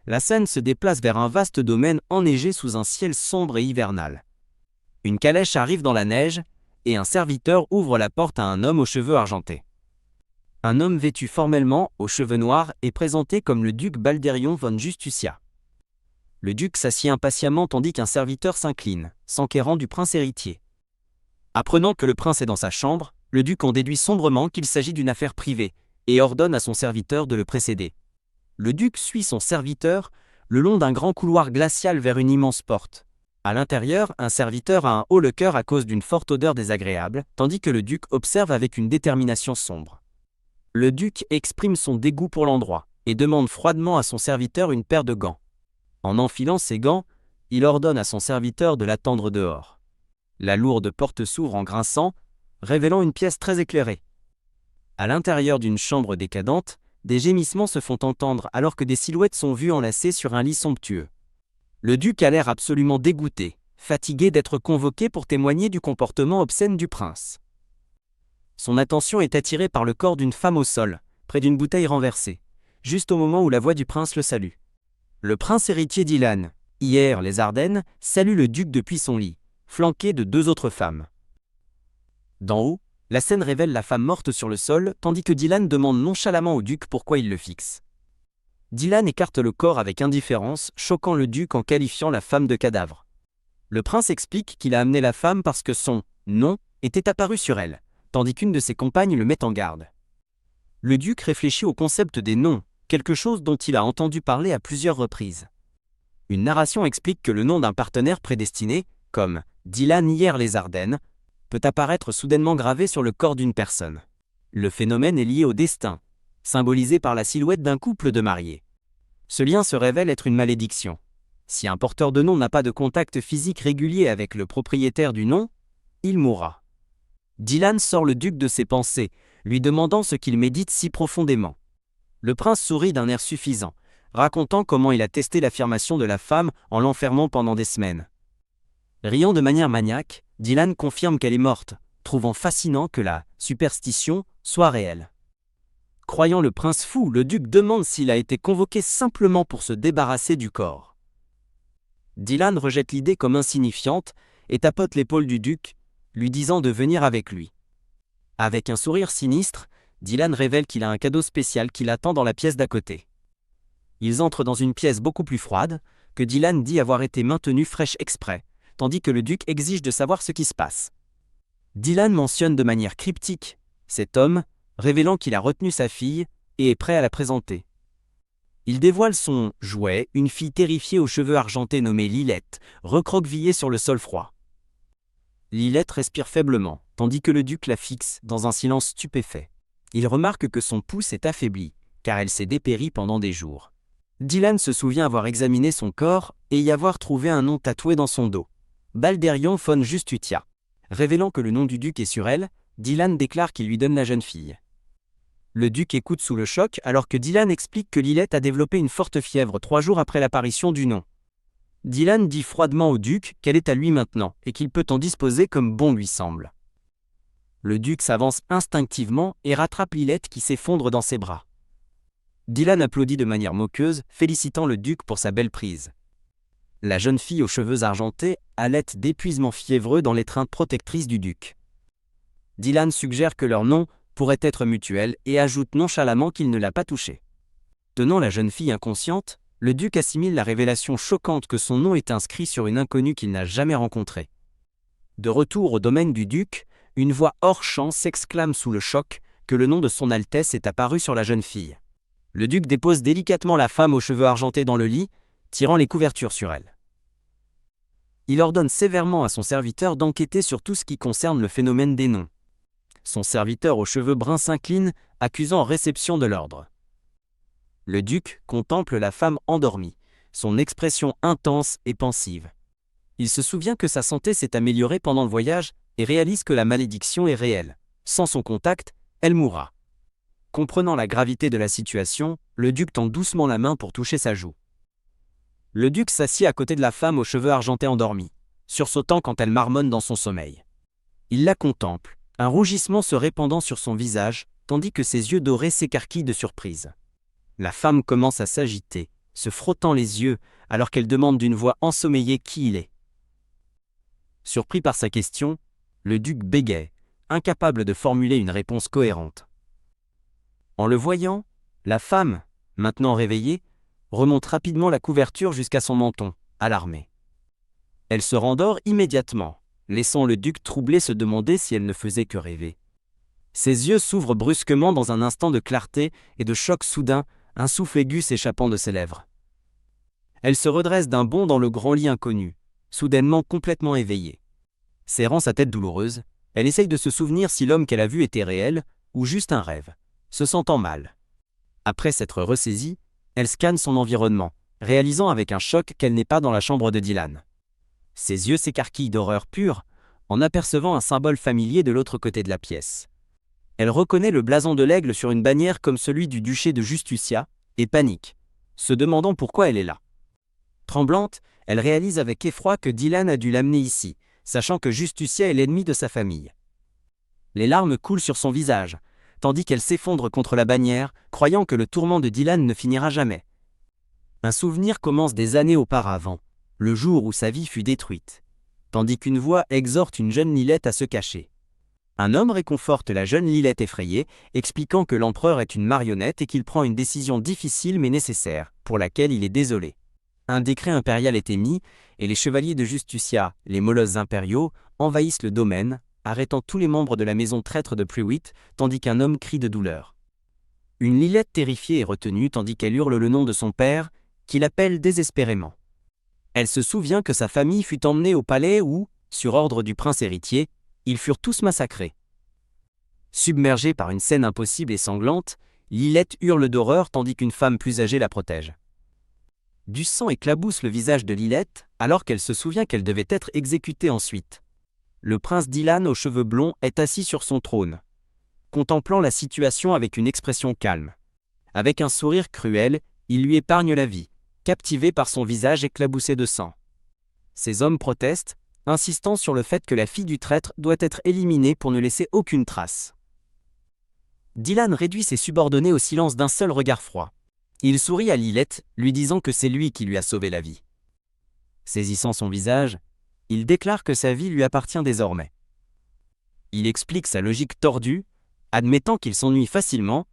La scène se déplace vers un vaste domaine enneigé sous un ciel sombre et hivernal. Une calèche arrive dans la neige, et un serviteur ouvre la porte à un homme aux cheveux argentés. Un homme vêtu formellement, aux cheveux noirs, est présenté comme le duc Balderion von Justucia. Le duc s'assied impatiemment tandis qu'un serviteur s'incline, s'enquérant du prince héritier. Apprenant que le prince est dans sa chambre, le duc en déduit sombrement qu'il s'agit d'une affaire privée, et ordonne à son serviteur de le précéder. Le duc suit son serviteur le long d'un grand couloir glacial vers une immense porte. À l'intérieur, un serviteur a un haut le cœur à cause d'une forte odeur désagréable, tandis que le duc observe avec une détermination sombre. Le duc exprime son dégoût pour l'endroit, et demande froidement à son serviteur une paire de gants. En enfilant ses gants, il ordonne à son serviteur de l'attendre dehors. La lourde porte s'ouvre en grinçant, révélant une pièce très éclairée. À l'intérieur d'une chambre décadente, des gémissements se font entendre alors que des silhouettes sont vues enlacées sur un lit somptueux. Le duc a l'air absolument dégoûté, fatigué d'être convoqué pour témoigner du comportement obscène du prince. Son attention est attirée par le corps d'une femme au sol, près d'une bouteille renversée, juste au moment où la voix du prince le salue. Le prince héritier d'Ilan, hier les Ardennes, salue le duc depuis son lit, flanqué de 2 autres femmes. D'en haut, la scène révèle la femme morte sur le sol, tandis que Dylan demande nonchalamment au duc pourquoi il le fixe. Dylan écarte le corps avec indifférence, choquant le duc en qualifiant la femme de cadavre. Le prince explique qu'il a amené la femme parce que son nom était apparu sur elle, tandis qu'une de ses compagnes le met en garde. Le duc réfléchit au concept des noms, quelque chose dont il a entendu parler à plusieurs reprises. Une narration explique que le nom d'un partenaire prédestiné, comme Dylan hier les Ardennes, peut apparaître soudainement gravé sur le corps d'une personne. Le phénomène est lié au destin, symbolisé par la silhouette d'un couple de mariés. Ce lien se révèle être une malédiction. Si un porteur de nom n'a pas de contact physique régulier avec le propriétaire du nom, il mourra. Dylan sort le duc de ses pensées, lui demandant ce qu'il médite si profondément. Le prince sourit d'un air suffisant, racontant comment il a testé l'affirmation de la femme en l'enfermant pendant des semaines. Riant de manière maniaque, Dylan confirme qu'elle est morte, trouvant fascinant que la superstition soit réelle. Croyant le prince fou, le duc demande s'il a été convoqué simplement pour se débarrasser du corps. Dylan rejette l'idée comme insignifiante et tapote l'épaule du duc, lui disant de venir avec lui. Avec un sourire sinistre, Dylan révèle qu'il a un cadeau spécial qui l'attend dans la pièce d'à côté. Ils entrent dans une pièce beaucoup plus froide, que Dylan dit avoir été maintenue fraîche exprès, tandis que le duc exige de savoir ce qui se passe. Dylan mentionne de manière cryptique cet homme, révélant qu'il a retenu sa fille et est prêt à la présenter. Il dévoile son jouet, une fille terrifiée aux cheveux argentés nommée Lilette, recroquevillée sur le sol froid. Lilette respire faiblement, tandis que le duc la fixe dans un silence stupéfait. Il remarque que son pouce est affaibli, car elle s'est dépérie pendant des jours. Dylan se souvient avoir examiné son corps et y avoir trouvé un nom tatoué dans son dos. Balderion von Justucia. Révélant que le nom du duc est sur elle, Dylan déclare qu'il lui donne la jeune fille. Le duc écoute sous le choc alors que Dylan explique que Lilette a développé une forte fièvre 3 jours après l'apparition du nom. Dylan dit froidement au duc qu'elle est à lui maintenant et qu'il peut en disposer comme bon lui semble. Le duc s'avance instinctivement et rattrape Lilette qui s'effondre dans ses bras. Dylan applaudit de manière moqueuse, félicitant le duc pour sa belle prise. La jeune fille aux cheveux argentés halète d'épuisement fiévreux dans l'étreinte protectrice du duc. Dylan suggère que leur nom pourrait être mutuel et ajoute nonchalamment qu'il ne l'a pas touchée. Tenant la jeune fille inconsciente, le duc assimile la révélation choquante que son nom est inscrit sur une inconnue qu'il n'a jamais rencontrée. De retour au domaine du duc, une voix hors champ s'exclame sous le choc que le nom de son Altesse est apparu sur la jeune fille. Le duc dépose délicatement la femme aux cheveux argentés dans le lit, tirant les couvertures sur elle. Il ordonne sévèrement à son serviteur d'enquêter sur tout ce qui concerne le phénomène des noms. Son serviteur aux cheveux bruns s'incline, accusant réception de l'ordre. Le duc contemple la femme endormie, son expression intense et pensive. Il se souvient que sa santé s'est améliorée pendant le voyage et réalise que la malédiction est réelle. Sans son contact, elle mourra. Comprenant la gravité de la situation, le duc tend doucement la main pour toucher sa joue. Le duc s'assied à côté de la femme aux cheveux argentés endormie, sursautant quand elle marmonne dans son sommeil. Il la contemple, un rougissement se répandant sur son visage, tandis que ses yeux dorés s'écarquillent de surprise. La femme commence à s'agiter, se frottant les yeux, alors qu'elle demande d'une voix ensommeillée qui il est. Surpris par sa question, le duc bégaye, incapable de formuler une réponse cohérente. En le voyant, la femme, maintenant réveillée, remonte rapidement la couverture jusqu'à son menton, alarmée. Elle se rendort immédiatement, laissant le duc troublé se demander si elle ne faisait que rêver. Ses yeux s'ouvrent brusquement dans un instant de clarté et de choc soudain, un souffle aigu s'échappant de ses lèvres. Elle se redresse d'un bond dans le grand lit inconnu, soudainement complètement éveillée. Serrant sa tête douloureuse, elle essaye de se souvenir si l'homme qu'elle a vu était réel ou juste un rêve, se sentant mal. Après s'être ressaisie, elle scanne son environnement, réalisant avec un choc qu'elle n'est pas dans la chambre de Dylan. Ses yeux s'écarquillent d'horreur pure, en apercevant un symbole familier de l'autre côté de la pièce. Elle reconnaît le blason de l'aigle sur une bannière comme celui du duché de Justucia, et panique, se demandant pourquoi elle est là. Tremblante, elle réalise avec effroi que Dylan a dû l'amener ici, sachant que Justucia est l'ennemi de sa famille. Les larmes coulent sur son visage, tandis qu'elle s'effondre contre la bannière, croyant que le tourment de Dylan ne finira jamais. Un souvenir commence des années auparavant, le jour où sa vie fut détruite, tandis qu'une voix exhorte une jeune Lilette à se cacher. Un homme réconforte la jeune Lilette effrayée, expliquant que l'empereur est une marionnette et qu'il prend une décision difficile mais nécessaire, pour laquelle il est désolé. Un décret impérial est émis, et les chevaliers de Justucia, les molosses impériaux, envahissent le domaine, arrêtant tous les membres de la maison traître de Prewitt, tandis qu'un homme crie de douleur. Une Lilette terrifiée est retenue tandis qu'elle hurle le nom de son père, qui l'appelle désespérément. Elle se souvient que sa famille fut emmenée au palais où, sur ordre du prince héritier, ils furent tous massacrés. Submergée par une scène impossible et sanglante, Lilette hurle d'horreur tandis qu'une femme plus âgée la protège. Du sang éclabousse le visage de Lilette, alors qu'elle se souvient qu'elle devait être exécutée ensuite. Le prince Dylan aux cheveux blonds est assis sur son trône, contemplant la situation avec une expression calme. Avec un sourire cruel, il lui épargne la vie, captivé par son visage éclaboussé de sang. Ces hommes protestent, insistant sur le fait que la fille du traître doit être éliminée pour ne laisser aucune trace. Dylan réduit ses subordonnés au silence d'un seul regard froid. Il sourit à Lilette, lui disant que c'est lui qui lui a sauvé la vie. Saisissant son visage, il déclare que sa vie lui appartient désormais. Il explique sa logique tordue, admettant qu'il s'ennuie facilement,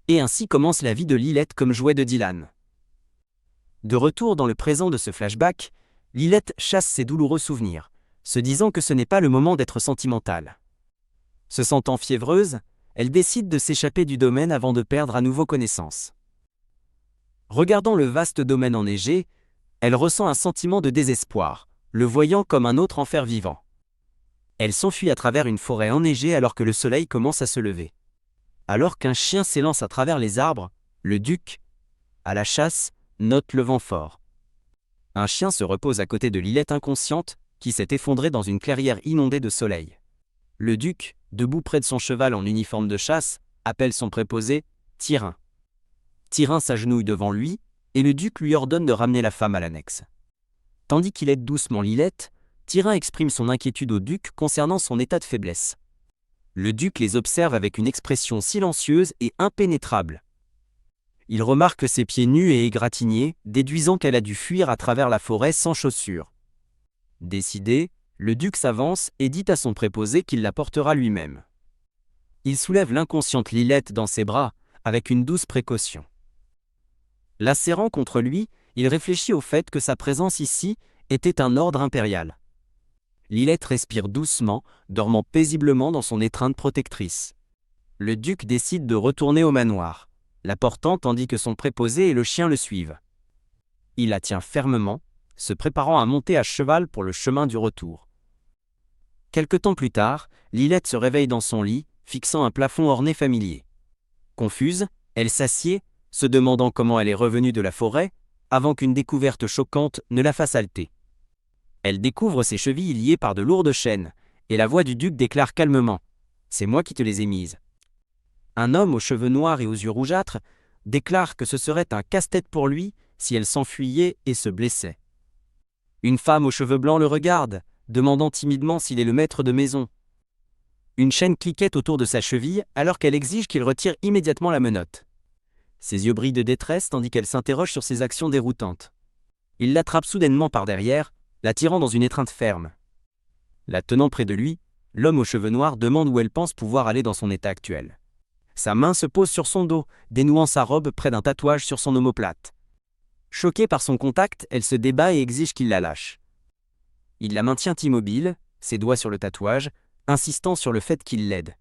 et ainsi commence la vie de Lilette comme jouet de Dylan. De retour dans le présent de ce flashback, Lilette chasse ses douloureux souvenirs, se disant que ce n'est pas le moment d'être sentimentale. Se sentant fiévreuse, elle décide de s'échapper du domaine avant de perdre à nouveau connaissance. Regardant le vaste domaine enneigé, elle ressent un sentiment de désespoir, le voyant comme un autre enfer vivant. Elle s'enfuit à travers une forêt enneigée alors que le soleil commence à se lever. Alors qu'un chien s'élance à travers les arbres, le duc, à la chasse, note le vent fort. Un chien se repose à côté de Lilette inconsciente, qui s'est effondrée dans une clairière inondée de soleil. Le duc, debout près de son cheval en uniforme de chasse, appelle son préposé, Tyrin. Tyrin s'agenouille devant lui, et le duc lui ordonne de ramener la femme à l'annexe. Tandis qu'il aide doucement Lilette, Tyrin exprime son inquiétude au duc concernant son état de faiblesse. Le duc les observe avec une expression silencieuse et impénétrable. Il remarque ses pieds nus et égratignés, déduisant qu'elle a dû fuir à travers la forêt sans chaussures. Décidé, le duc s'avance et dit à son préposé qu'il la portera lui-même. Il soulève l'inconsciente Lilette dans ses bras, avec une douce précaution. La serrant contre lui, il réfléchit au fait que sa présence ici était un ordre impérial. Lilette respire doucement, dormant paisiblement dans son étreinte protectrice. Le duc décide de retourner au manoir, la portant tandis que son préposé et le chien le suivent. Il la tient fermement, se préparant à monter à cheval pour le chemin du retour. Quelque temps plus tard, Lilette se réveille dans son lit, fixant un plafond orné familier. Confuse, elle s'assied, se demandant comment elle est revenue de la forêt, avant qu'une découverte choquante ne la fasse halter. Elle découvre ses chevilles liées par de lourdes chaînes, et la voix du duc déclare calmement « C'est moi qui te les ai mises ». Un homme aux cheveux noirs et aux yeux rougeâtres déclare que ce serait un casse-tête pour lui si elle s'enfuyait et se blessait. Une femme aux cheveux blancs le regarde, demandant timidement s'il est le maître de maison. Une chaîne cliquette autour de sa cheville alors qu'elle exige qu'il retire immédiatement la menotte. Ses yeux brillent de détresse tandis qu'elle s'interroge sur ses actions déroutantes. Il l'attrape soudainement par derrière, la tirant dans une étreinte ferme. La tenant près de lui, l'homme aux cheveux noirs demande où elle pense pouvoir aller dans son état actuel. Sa main se pose sur son dos, dénouant sa robe près d'un tatouage sur son omoplate. Choquée par son contact, elle se débat et exige qu'il la lâche. Il la maintient immobile, ses doigts sur le tatouage, insistant sur le fait qu'il l'aide.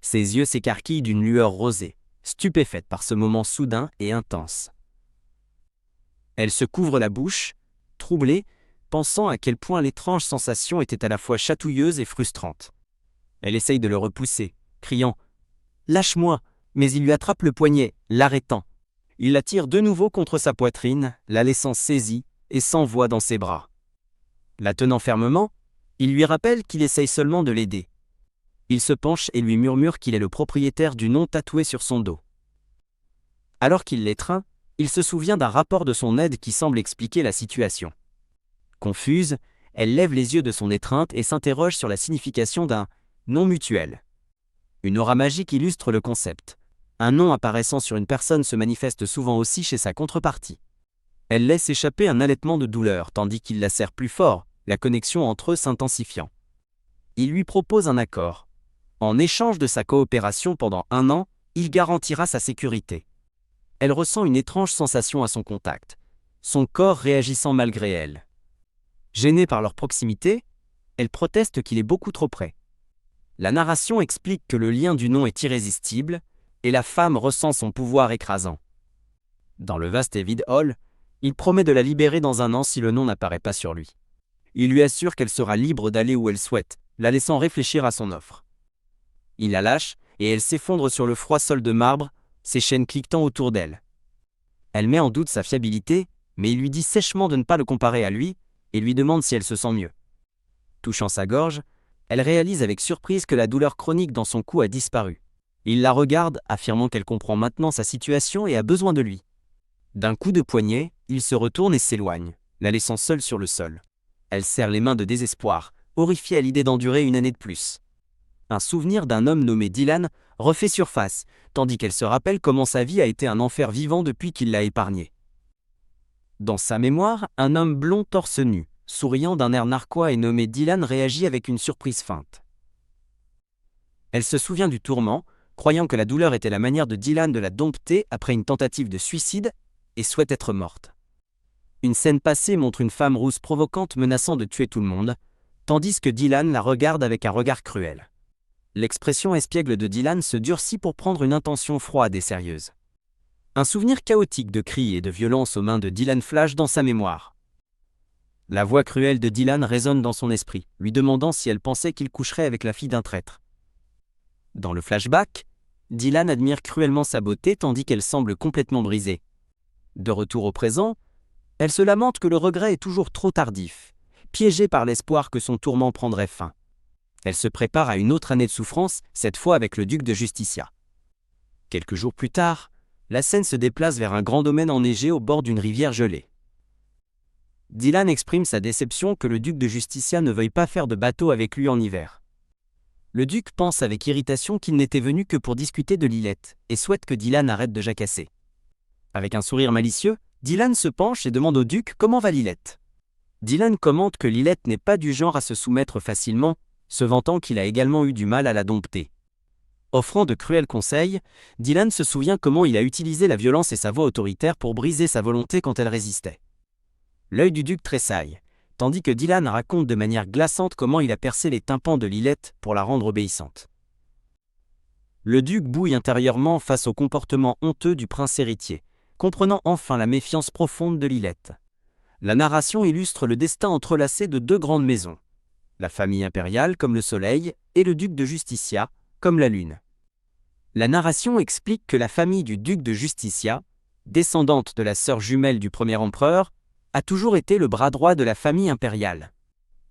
Ses yeux s'écarquillent d'une lueur rosée, stupéfaite par ce moment soudain et intense. Elle se couvre la bouche, troublée, pensant à quel point l'étrange sensation était à la fois chatouilleuse et frustrante. Elle essaye de le repousser, criant « Lâche-moi !» mais il lui attrape le poignet, l'arrêtant. Il la tire de nouveau contre sa poitrine, la laissant saisie et sans voix dans ses bras. La tenant fermement, il lui rappelle qu'il essaye seulement de l'aider. Il se penche et lui murmure qu'il est le propriétaire du nom tatoué sur son dos. Alors qu'il l'étreint, il se souvient d'un rapport de son aide qui semble expliquer la situation. Confuse, elle lève les yeux de son étreinte et s'interroge sur la signification d'un « nom mutuel ». Une aura magique illustre le concept. Un nom apparaissant sur une personne se manifeste souvent aussi chez sa contrepartie. Elle laisse échapper un halètement de douleur tandis qu'il la serre plus fort, la connexion entre eux s'intensifiant. Il lui propose un accord. En échange de sa coopération pendant 1 an, il garantira sa sécurité. Elle ressent une étrange sensation à son contact, son corps réagissant malgré elle. Gênée par leur proximité, elle proteste qu'il est beaucoup trop près. La narration explique que le lien du nom est irrésistible, et la femme ressent son pouvoir écrasant. Dans le vaste et vide hall, il promet de la libérer dans 1 an si le nom n'apparaît pas sur lui. Il lui assure qu'elle sera libre d'aller où elle souhaite, la laissant réfléchir à son offre. Il la lâche, et elle s'effondre sur le froid sol de marbre, ses chaînes cliquetant autour d'elle. Elle met en doute sa fiabilité, mais il lui dit sèchement de ne pas le comparer à lui, et lui demande si elle se sent mieux. Touchant sa gorge, elle réalise avec surprise que la douleur chronique dans son cou a disparu. Il la regarde, affirmant qu'elle comprend maintenant sa situation et a besoin de lui. D'un coup de poignet, il se retourne et s'éloigne, la laissant seule sur le sol. Elle serre les mains de désespoir, horrifiée à l'idée d'endurer 1 année de plus. Un souvenir d'un homme nommé Dylan refait surface, tandis qu'elle se rappelle comment sa vie a été un enfer vivant depuis qu'il l'a épargnée. Dans sa mémoire, un homme blond torse nu, souriant d'un air narquois et nommé Dylan réagit avec une surprise feinte. Elle se souvient du tourment, croyant que la douleur était la manière de Dylan de la dompter après une tentative de suicide, et souhaite être morte. Une scène passée montre une femme rousse provocante menaçant de tuer tout le monde, tandis que Dylan la regarde avec un regard cruel. L'expression espiègle de Dylan se durcit pour prendre une intention froide et sérieuse. Un souvenir chaotique de cris et de violence aux mains de Dylan flash dans sa mémoire. La voix cruelle de Dylan résonne dans son esprit, lui demandant si elle pensait qu'il coucherait avec la fille d'un traître. Dans le flashback, Dylan admire cruellement sa beauté tandis qu'elle semble complètement brisée. De retour au présent, elle se lamente que le regret est toujours trop tardif, piégée par l'espoir que son tourment prendrait fin. Elle se prépare à une autre année de souffrance, cette fois avec le duc de Justicia. Quelques jours plus tard, la scène se déplace vers un grand domaine enneigé au bord d'une rivière gelée. Dylan exprime sa déception que le duc de Justicia ne veuille pas faire de bateau avec lui en hiver. Le duc pense avec irritation qu'il n'était venu que pour discuter de Lilette et souhaite que Dylan arrête de jacasser. Avec un sourire malicieux, Dylan se penche et demande au duc comment va Lilette. Dylan commente que Lilette n'est pas du genre à se soumettre facilement, se vantant qu'il a également eu du mal à la dompter. Offrant de cruels conseils, Dylan se souvient comment il a utilisé la violence et sa voix autoritaire pour briser sa volonté quand elle résistait. L'œil du duc tressaille, tandis que Dylan raconte de manière glaçante comment il a percé les tympans de Lilette pour la rendre obéissante. Le duc bouille intérieurement face au comportement honteux du prince héritier, comprenant enfin la méfiance profonde de Lilette. La narration illustre le destin entrelacé de 2 grandes maisons. La famille impériale comme le soleil et le duc de Justicia comme la lune. La narration explique que la famille du duc de Justicia, descendante de la sœur jumelle du premier empereur, a toujours été le bras droit de la famille impériale.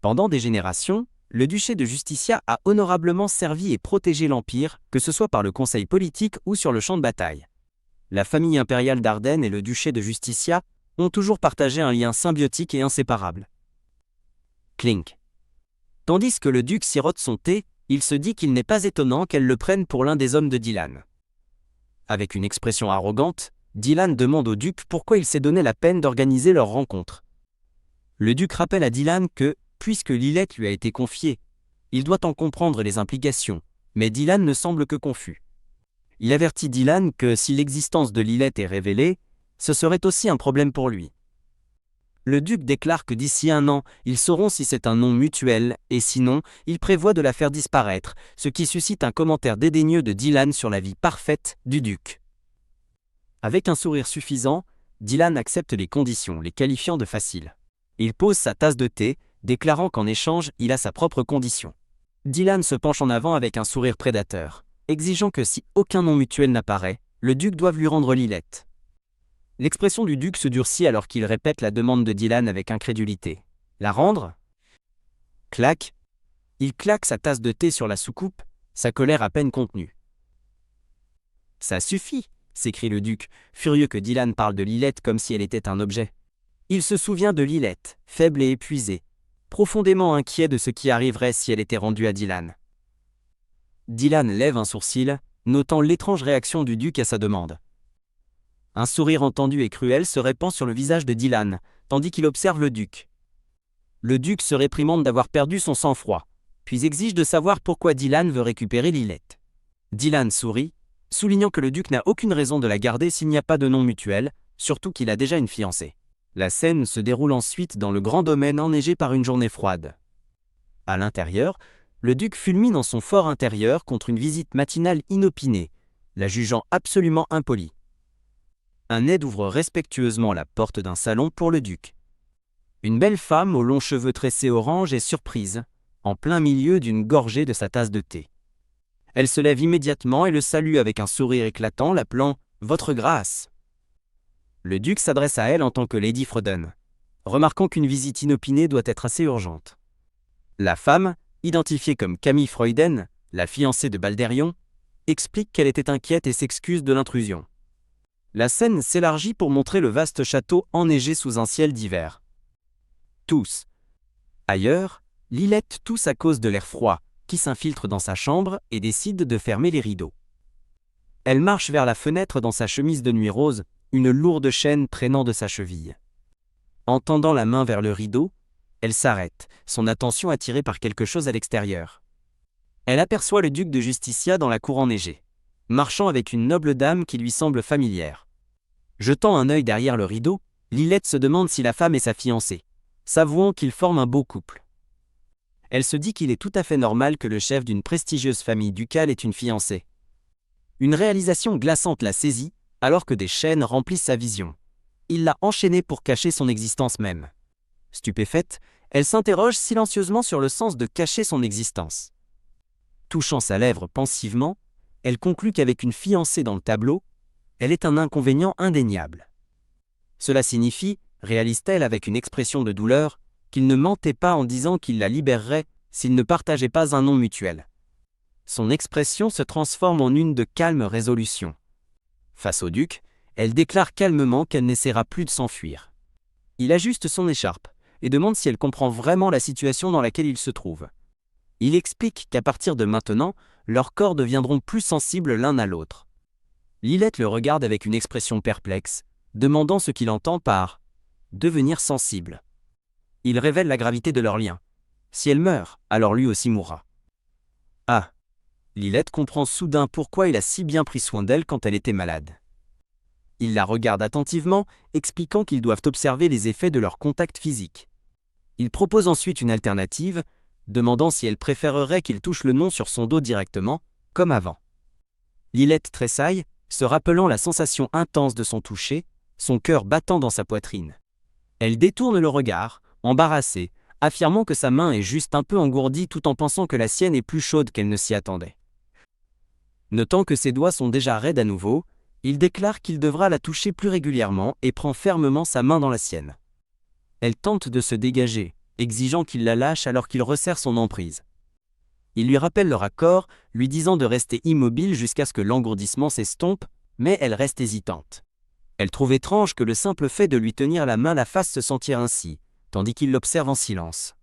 Pendant des générations, le duché de Justicia a honorablement servi et protégé l'empire, que ce soit par le conseil politique ou sur le champ de bataille. La famille impériale d'Ardenne et le duché de Justicia ont toujours partagé un lien symbiotique et inséparable. Clink. Tandis que le duc sirote son thé, il se dit qu'il n'est pas étonnant qu'elle le prenne pour l'un des hommes de Dylan. Avec une expression arrogante, Dylan demande au duc pourquoi il s'est donné la peine d'organiser leur rencontre. Le duc rappelle à Dylan que, puisque Lilith lui a été confiée, il doit en comprendre les implications, mais Dylan ne semble que confus. Il avertit Dylan que si l'existence de Lilith est révélée, ce serait aussi un problème pour lui. Le duc déclare que d'ici 1 an, ils sauront si c'est un nom mutuel, et sinon, il prévoit de la faire disparaître, ce qui suscite un commentaire dédaigneux de Dylan sur la vie parfaite du duc. Avec un sourire suffisant, Dylan accepte les conditions, les qualifiant de faciles. Il pose sa tasse de thé, déclarant qu'en échange, il a sa propre condition. Dylan se penche en avant avec un sourire prédateur, exigeant que si aucun nom mutuel n'apparaît, le duc doive lui rendre Lilith. L'expression du duc se durcit alors qu'il répète la demande de Dylan avec incrédulité. La rendre ? Clac. Il claque sa tasse de thé sur la soucoupe, sa colère à peine contenue. Ça suffit, s'écrie le duc, furieux que Dylan parle de Lilith comme si elle était un objet. Il se souvient de Lilith, faible et épuisée, profondément inquiet de ce qui arriverait si elle était rendue à Dylan. Dylan lève un sourcil, notant l'étrange réaction du duc à sa demande. Un sourire entendu et cruel se répand sur le visage de Dylan, tandis qu'il observe le duc. Le duc se réprimande d'avoir perdu son sang-froid, puis exige de savoir pourquoi Dylan veut récupérer Lilith. Dylan sourit, soulignant que le duc n'a aucune raison de la garder s'il n'y a pas de nom mutuel, surtout qu'il a déjà une fiancée. La scène se déroule ensuite dans le grand domaine enneigé par une journée froide. À l'intérieur, le duc fulmine en son fort intérieur contre une visite matinale inopinée, la jugeant absolument impolie. Un aide ouvre respectueusement la porte d'un salon pour le duc. Une belle femme aux longs cheveux tressés orange est surprise, en plein milieu d'une gorgée de sa tasse de thé. Elle se lève immédiatement et le salue avec un sourire éclatant, l'appelant « Votre grâce ». Le duc s'adresse à elle en tant que Lady Freuden, remarquant qu'une visite inopinée doit être assez urgente. La femme, identifiée comme Camille Freuden, la fiancée de Baldérion, explique qu'elle était inquiète et s'excuse de l'intrusion. La scène s'élargit pour montrer le vaste château enneigé sous un ciel d'hiver. Tous. Ailleurs, Lilith tousse à cause de l'air froid, qui s'infiltre dans sa chambre et décide de fermer les rideaux. Elle marche vers la fenêtre dans sa chemise de nuit rose, une lourde chaîne traînant de sa cheville. En tendant la main vers le rideau, elle s'arrête, son attention attirée par quelque chose à l'extérieur. Elle aperçoit le duc de Justicia dans la cour enneigée, marchant avec une noble dame qui lui semble familière. Jetant un œil derrière le rideau, Lilith se demande si la femme est sa fiancée, s'avouant qu'ils forment un beau couple. Elle se dit qu'il est tout à fait normal que le chef d'une prestigieuse famille ducale ait une fiancée. Une réalisation glaçante la saisit, alors que des chaînes remplissent sa vision. Il l'a enchaînée pour cacher son existence même. Stupéfaite, elle s'interroge silencieusement sur le sens de cacher son existence. Touchant sa lèvre pensivement, elle conclut qu'avec une fiancée dans le tableau, elle est un inconvénient indéniable. Cela signifie, réalise-t-elle avec une expression de douleur, qu'il ne mentait pas en disant qu'il la libérerait s'il ne partageait pas un nom mutuel. Son expression se transforme en une de calme résolution. Face au duc, elle déclare calmement qu'elle n'essaiera plus de s'enfuir. Il ajuste son écharpe et demande si elle comprend vraiment la situation dans laquelle il se trouve. Il explique qu'à partir de maintenant, leurs corps deviendront plus sensibles l'un à l'autre. Lilith le regarde avec une expression perplexe, demandant ce qu'il entend par « devenir sensible ». Il révèle la gravité de leur lien. Si elle meurt, alors lui aussi mourra. Ah ! Lilith comprend soudain pourquoi il a si bien pris soin d'elle quand elle était malade. Il la regarde attentivement, expliquant qu'ils doivent observer les effets de leur contact physique. Il propose ensuite une alternative, demandant si elle préférerait qu'il touche le nom sur son dos directement, comme avant. Lilith tressaille, se rappelant la sensation intense de son toucher, son cœur battant dans sa poitrine. Elle détourne le regard, embarrassée, affirmant que sa main est juste un peu engourdie tout en pensant que la sienne est plus chaude qu'elle ne s'y attendait. Notant que ses doigts sont déjà raides à nouveau, il déclare qu'il devra la toucher plus régulièrement et prend fermement sa main dans la sienne. Elle tente de se dégager, exigeant qu'il la lâche alors qu'il resserre son emprise. Il lui rappelle leur accord, lui disant de rester immobile jusqu'à ce que l'engourdissement s'estompe, mais elle reste hésitante. Elle trouve étrange que le simple fait de lui tenir la main la fasse se sentir ainsi, tandis qu'il l'observe en silence.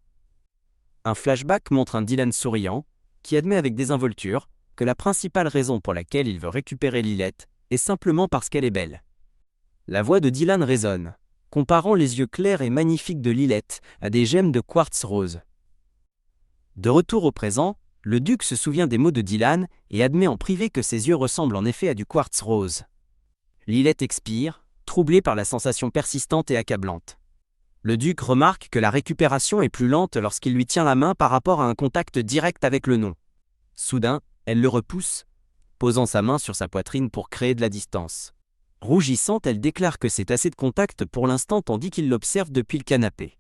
Un flashback montre un Dylan souriant, qui admet avec désinvolture que la principale raison pour laquelle il veut récupérer Lilith est simplement parce qu'elle est belle. La voix de Dylan résonne, comparant les yeux clairs et magnifiques de Lilette à des gemmes de quartz rose. De retour au présent, le duc se souvient des mots de Dylan et admet en privé que ses yeux ressemblent en effet à du quartz rose. Lilette expire, troublée par la sensation persistante et accablante. Le duc remarque que la récupération est plus lente lorsqu'il lui tient la main par rapport à un contact direct avec le nom. Soudain, elle le repousse, posant sa main sur sa poitrine pour créer de la distance. Rougissante, elle déclare que c'est assez de contact pour l'instant tandis qu'il l'observe depuis le canapé.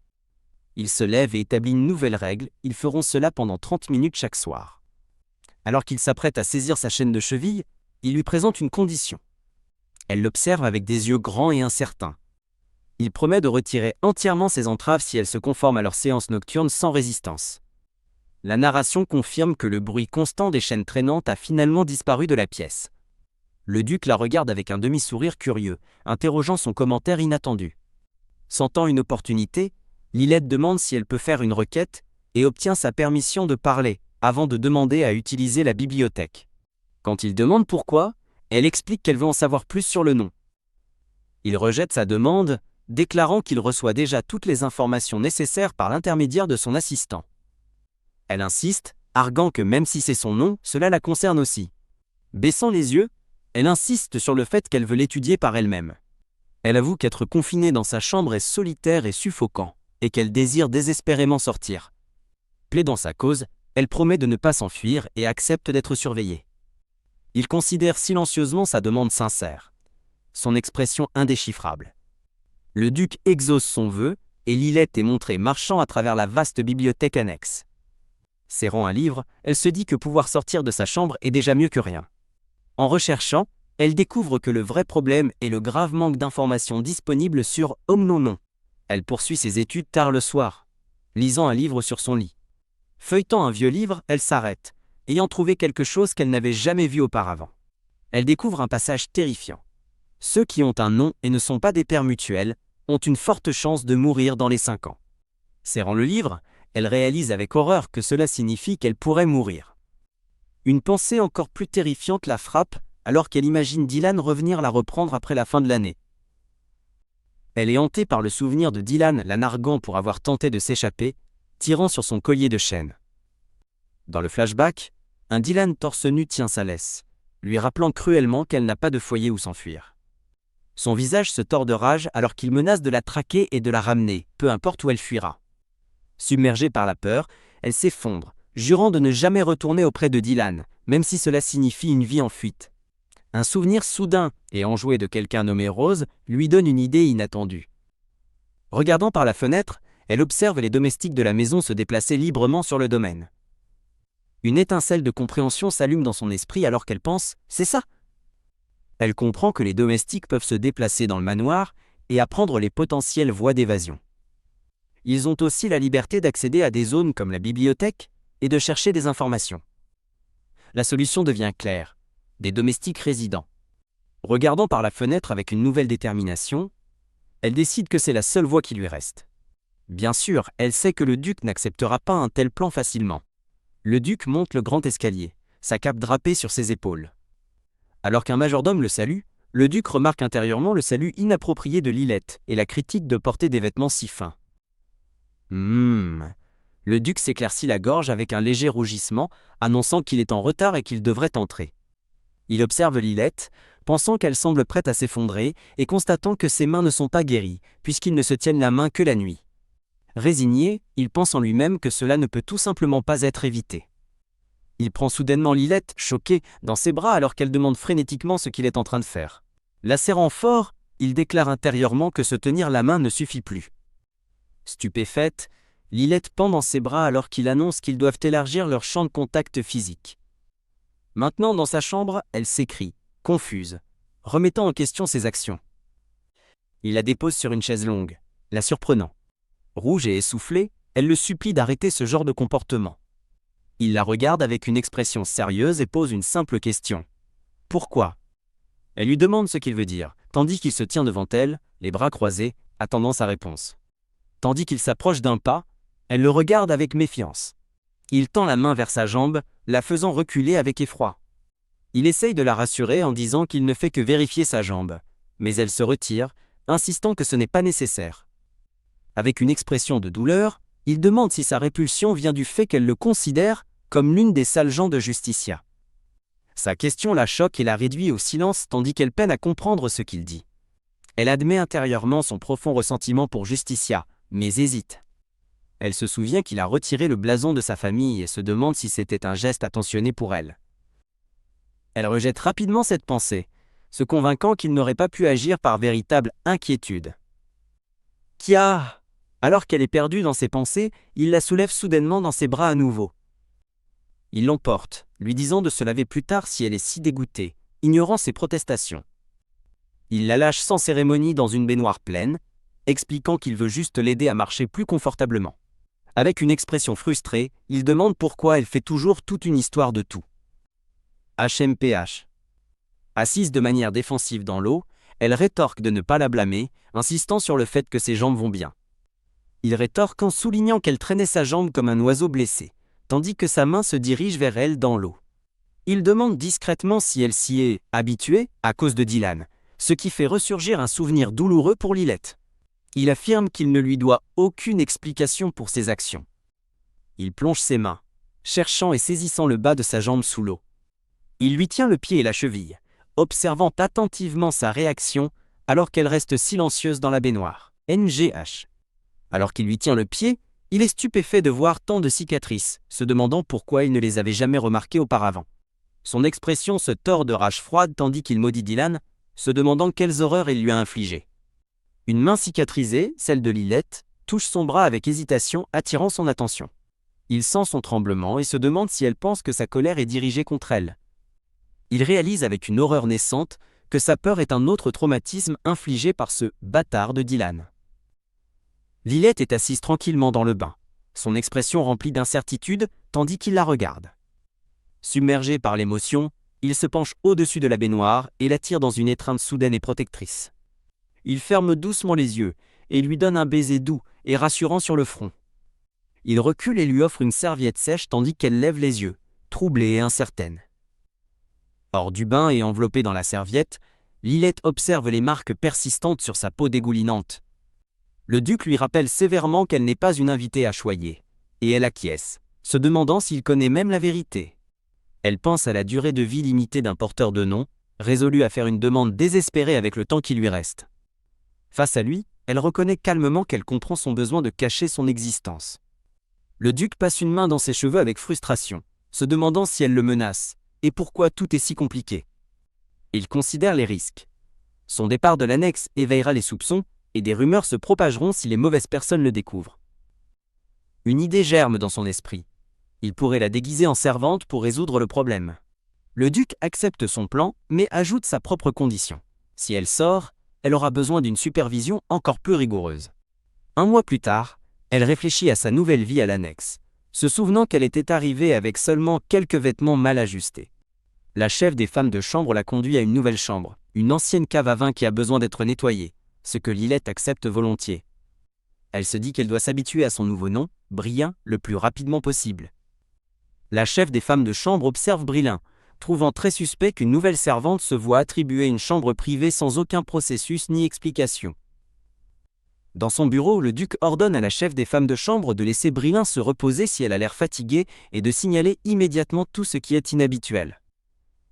Il se lève et établit une nouvelle règle, ils feront cela pendant 30 minutes chaque soir. Alors qu'il s'apprête à saisir sa chaîne de cheville, il lui présente une condition. Elle l'observe avec des yeux grands et incertains. Il promet de retirer entièrement ses entraves si elle se conforme à leur séance nocturne sans résistance. La narration confirme que le bruit constant des chaînes traînantes a finalement disparu de la pièce. Le duc la regarde avec un demi-sourire curieux, interrogeant son commentaire inattendu. Sentant une opportunité, Lilette demande si elle peut faire une requête et obtient sa permission de parler, avant de demander à utiliser la bibliothèque. Quand il demande pourquoi, elle explique qu'elle veut en savoir plus sur le nom. Il rejette sa demande, déclarant qu'il reçoit déjà toutes les informations nécessaires par l'intermédiaire de son assistant. Elle insiste, arguant que même si c'est son nom, cela la concerne aussi. Baissant les yeux, elle insiste sur le fait qu'elle veut l'étudier par elle-même. Elle avoue qu'être confinée dans sa chambre est solitaire et suffocant, et qu'elle désire désespérément sortir. Plaidant sa cause, elle promet de ne pas s'enfuir et accepte d'être surveillée. Il considère silencieusement sa demande sincère, son expression indéchiffrable. Le duc exauce son vœu, et Lilette est montrée marchant à travers la vaste bibliothèque annexe. Serrant un livre, elle se dit que pouvoir sortir de sa chambre est déjà mieux que rien. En recherchant, elle découvre que le vrai problème est le grave manque d'informations disponibles sur Omnonon. Elle poursuit ses études tard le soir, lisant un livre sur son lit. Feuilletant un vieux livre, elle s'arrête, ayant trouvé quelque chose qu'elle n'avait jamais vu auparavant. Elle découvre un passage terrifiant. Ceux qui ont un nom et ne sont pas des pères mutuels ont une forte chance de mourir dans les 5 ans. Serrant le livre, elle réalise avec horreur que cela signifie qu'elle pourrait mourir. Une pensée encore plus terrifiante la frappe alors qu'elle imagine Dylan revenir la reprendre après la fin de l'année. Elle est hantée par le souvenir de Dylan la narguant pour avoir tenté de s'échapper, tirant sur son collier de chaîne. Dans le flashback, un Dylan torse nu tient sa laisse, lui rappelant cruellement qu'elle n'a pas de foyer où s'enfuir. Son visage se tord de rage alors qu'il menace de la traquer et de la ramener, peu importe où elle fuira. Submergée par la peur, elle s'effondre, jurant de ne jamais retourner auprès de Dylan, même si cela signifie une vie en fuite. Un souvenir soudain et enjoué de quelqu'un nommé Rose lui donne une idée inattendue. Regardant par la fenêtre, elle observe les domestiques de la maison se déplacer librement sur le domaine. Une étincelle de compréhension s'allume dans son esprit alors qu'elle pense « c'est ça !» Elle comprend que les domestiques peuvent se déplacer dans le manoir et apprendre les potentielles voies d'évasion. Ils ont aussi la liberté d'accéder à des zones comme la bibliothèque et de chercher des informations. La solution devient claire, des domestiques résidents. Regardant par la fenêtre avec une nouvelle détermination, elle décide que c'est la seule voie qui lui reste. Bien sûr, elle sait que le duc n'acceptera pas un tel plan facilement. Le duc monte le grand escalier, sa cape drapée sur ses épaules. Alors qu'un majordome le salue, le duc remarque intérieurement le salut inapproprié de Lilette et la critique de porter des vêtements si fins. Le duc s'éclaircit la gorge avec un léger rougissement, annonçant qu'il est en retard et qu'il devrait entrer. Il observe Lilette, pensant qu'elle semble prête à s'effondrer et constatant que ses mains ne sont pas guéries, puisqu'ils ne se tiennent la main que la nuit. Résigné, il pense en lui-même que cela ne peut tout simplement pas être évité. Il prend soudainement Lilette, choquée, dans ses bras alors qu'elle demande frénétiquement ce qu'il est en train de faire. La serrant fort, il déclare intérieurement que se tenir la main ne suffit plus. Stupéfaite, Lilette pend dans ses bras alors qu'il annonce qu'ils doivent élargir leur champ de contact physique. Maintenant dans sa chambre, elle s'écrie, confuse, remettant en question ses actions. Il la dépose sur une chaise longue, la surprenant. Rouge et essoufflée, elle le supplie d'arrêter ce genre de comportement. Il la regarde avec une expression sérieuse et pose une simple question. Pourquoi ? Elle lui demande ce qu'il veut dire, tandis qu'il se tient devant elle, les bras croisés, attendant sa réponse. Tandis qu'il s'approche d'un pas, elle le regarde avec méfiance. Il tend la main vers sa jambe, la faisant reculer avec effroi. Il essaye de la rassurer en disant qu'il ne fait que vérifier sa jambe, mais elle se retire, insistant que ce n'est pas nécessaire. Avec une expression de douleur, il demande si sa répulsion vient du fait qu'elle le considère comme l'une des sales gens de Justicia. Sa question la choque et la réduit au silence tandis qu'elle peine à comprendre ce qu'il dit. Elle admet intérieurement son profond ressentiment pour Justicia, mais hésite. Elle se souvient qu'il a retiré le blason de sa famille et se demande si c'était un geste attentionné pour elle. Elle rejette rapidement cette pensée, se convainquant qu'il n'aurait pas pu agir par véritable inquiétude. Kia! Alors qu'elle est perdue dans ses pensées, il la soulève soudainement dans ses bras à nouveau. Il l'emporte, lui disant de se laver plus tard si elle est si dégoûtée, ignorant ses protestations. Il la lâche sans cérémonie dans une baignoire pleine, expliquant qu'il veut juste l'aider à marcher plus confortablement. Avec une expression frustrée, il demande pourquoi elle fait toujours toute une histoire de tout. HMPH. Assise de manière défensive dans l'eau, elle rétorque de ne pas la blâmer, insistant sur le fait que ses jambes vont bien. Il rétorque en soulignant qu'elle traînait sa jambe comme un oiseau blessé, tandis que sa main se dirige vers elle dans l'eau. Il demande discrètement si elle s'y est habituée à cause de Dylan, ce qui fait ressurgir un souvenir douloureux pour Lilette. Il affirme qu'il ne lui doit aucune explication pour ses actions. Il plonge ses mains, cherchant et saisissant le bas de sa jambe sous l'eau. Il lui tient le pied et la cheville, observant attentivement sa réaction alors qu'elle reste silencieuse dans la baignoire. NGH. Alors qu'il lui tient le pied, il est stupéfait de voir tant de cicatrices, se demandant pourquoi il ne les avait jamais remarquées auparavant. Son expression se tord de rage froide tandis qu'il maudit Dylan, se demandant quelles horreurs il lui a infligées. Une main cicatrisée, celle de Lilette, touche son bras avec hésitation, attirant son attention. Il sent son tremblement et se demande si elle pense que sa colère est dirigée contre elle. Il réalise avec une horreur naissante que sa peur est un autre traumatisme infligé par ce bâtard de Dylan. Lilette est assise tranquillement dans le bain, son expression remplie d'incertitude tandis qu'il la regarde. Submergé par l'émotion, il se penche au-dessus de la baignoire et la tire dans une étreinte soudaine et protectrice. Il ferme doucement les yeux et lui donne un baiser doux et rassurant sur le front. Il recule et lui offre une serviette sèche tandis qu'elle lève les yeux, troublée et incertaine. Hors du bain et enveloppée dans la serviette, Lilette observe les marques persistantes sur sa peau dégoulinante. Le duc lui rappelle sévèrement qu'elle n'est pas une invitée à choyer, et elle acquiesce, se demandant s'il connaît même la vérité. Elle pense à la durée de vie limitée d'un porteur de nom, résolue à faire une demande désespérée avec le temps qui lui reste. Face à lui, elle reconnaît calmement qu'elle comprend son besoin de cacher son existence. Le duc passe une main dans ses cheveux avec frustration, se demandant si elle le menace, et pourquoi tout est si compliqué. Il considère les risques. Son départ de l'annexe éveillera les soupçons, et des rumeurs se propageront si les mauvaises personnes le découvrent. Une idée germe dans son esprit. Il pourrait la déguiser en servante pour résoudre le problème. Le duc accepte son plan, mais ajoute sa propre condition. Si elle sort, elle aura besoin d'une supervision encore plus rigoureuse. Un mois plus tard, elle réfléchit à sa nouvelle vie à l'annexe, se souvenant qu'elle était arrivée avec seulement quelques vêtements mal ajustés. La chef des femmes de chambre la conduit à une nouvelle chambre, une ancienne cave à vin qui a besoin d'être nettoyée, ce que Lilette accepte volontiers. Elle se dit qu'elle doit s'habituer à son nouveau nom, Brillin, le plus rapidement possible. La chef des femmes de chambre observe Brillin, trouvant très suspect qu'une nouvelle servante se voit attribuer une chambre privée sans aucun processus ni explication. Dans son bureau, le duc ordonne à la chef des femmes de chambre de laisser Brillin se reposer si elle a l'air fatiguée et de signaler immédiatement tout ce qui est inhabituel.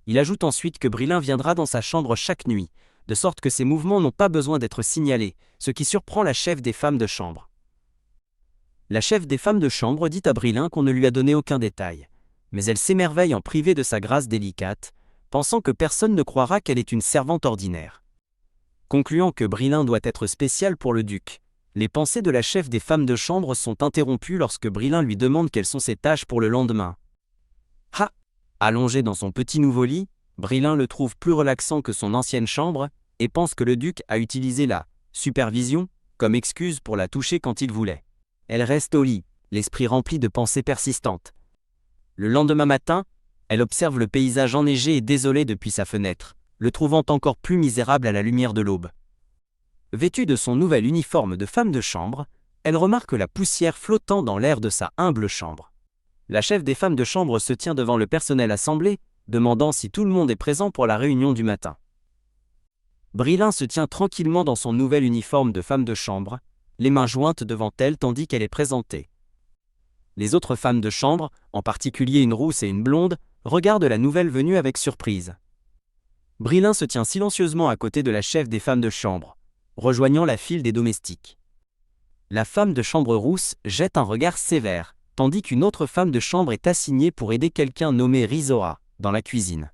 Il ajoute ensuite que Brillin viendra dans sa chambre chaque nuit, de sorte que ses mouvements n'ont pas besoin d'être signalés, ce qui surprend la chef des femmes de chambre. La chef des femmes de chambre dit à Brillin qu'on ne lui a donné aucun détail, mais elle s'émerveille en privé de sa grâce délicate, pensant que personne ne croira qu'elle est une servante ordinaire. Concluant que Brillin doit être spécial pour le duc, les pensées de la chef des femmes de chambre sont interrompues lorsque Brillin lui demande quelles sont ses tâches pour le lendemain. Ha! Allongé dans son petit nouveau lit, Brillin le trouve plus relaxant que son ancienne chambre et pense que le duc a utilisé la supervision comme excuse pour la toucher quand il voulait. Elle reste au lit, l'esprit rempli de pensées persistantes. Le lendemain matin, elle observe le paysage enneigé et désolé depuis sa fenêtre, le trouvant encore plus misérable à la lumière de l'aube. Vêtue de son nouvel uniforme de femme de chambre, elle remarque la poussière flottant dans l'air de sa humble chambre. La chef des femmes de chambre se tient devant le personnel assemblé, demandant si tout le monde est présent pour la réunion du matin. Brilin se tient tranquillement dans son nouvel uniforme de femme de chambre, les mains jointes devant elle tandis qu'elle est présentée. Les autres femmes de chambre, en particulier une rousse et une blonde, regardent la nouvelle venue avec surprise. Brilin se tient silencieusement à côté de la chef des femmes de chambre, rejoignant la file des domestiques. La femme de chambre rousse jette un regard sévère, tandis qu'une autre femme de chambre est assignée pour aider quelqu'un nommé Rizora, dans la cuisine.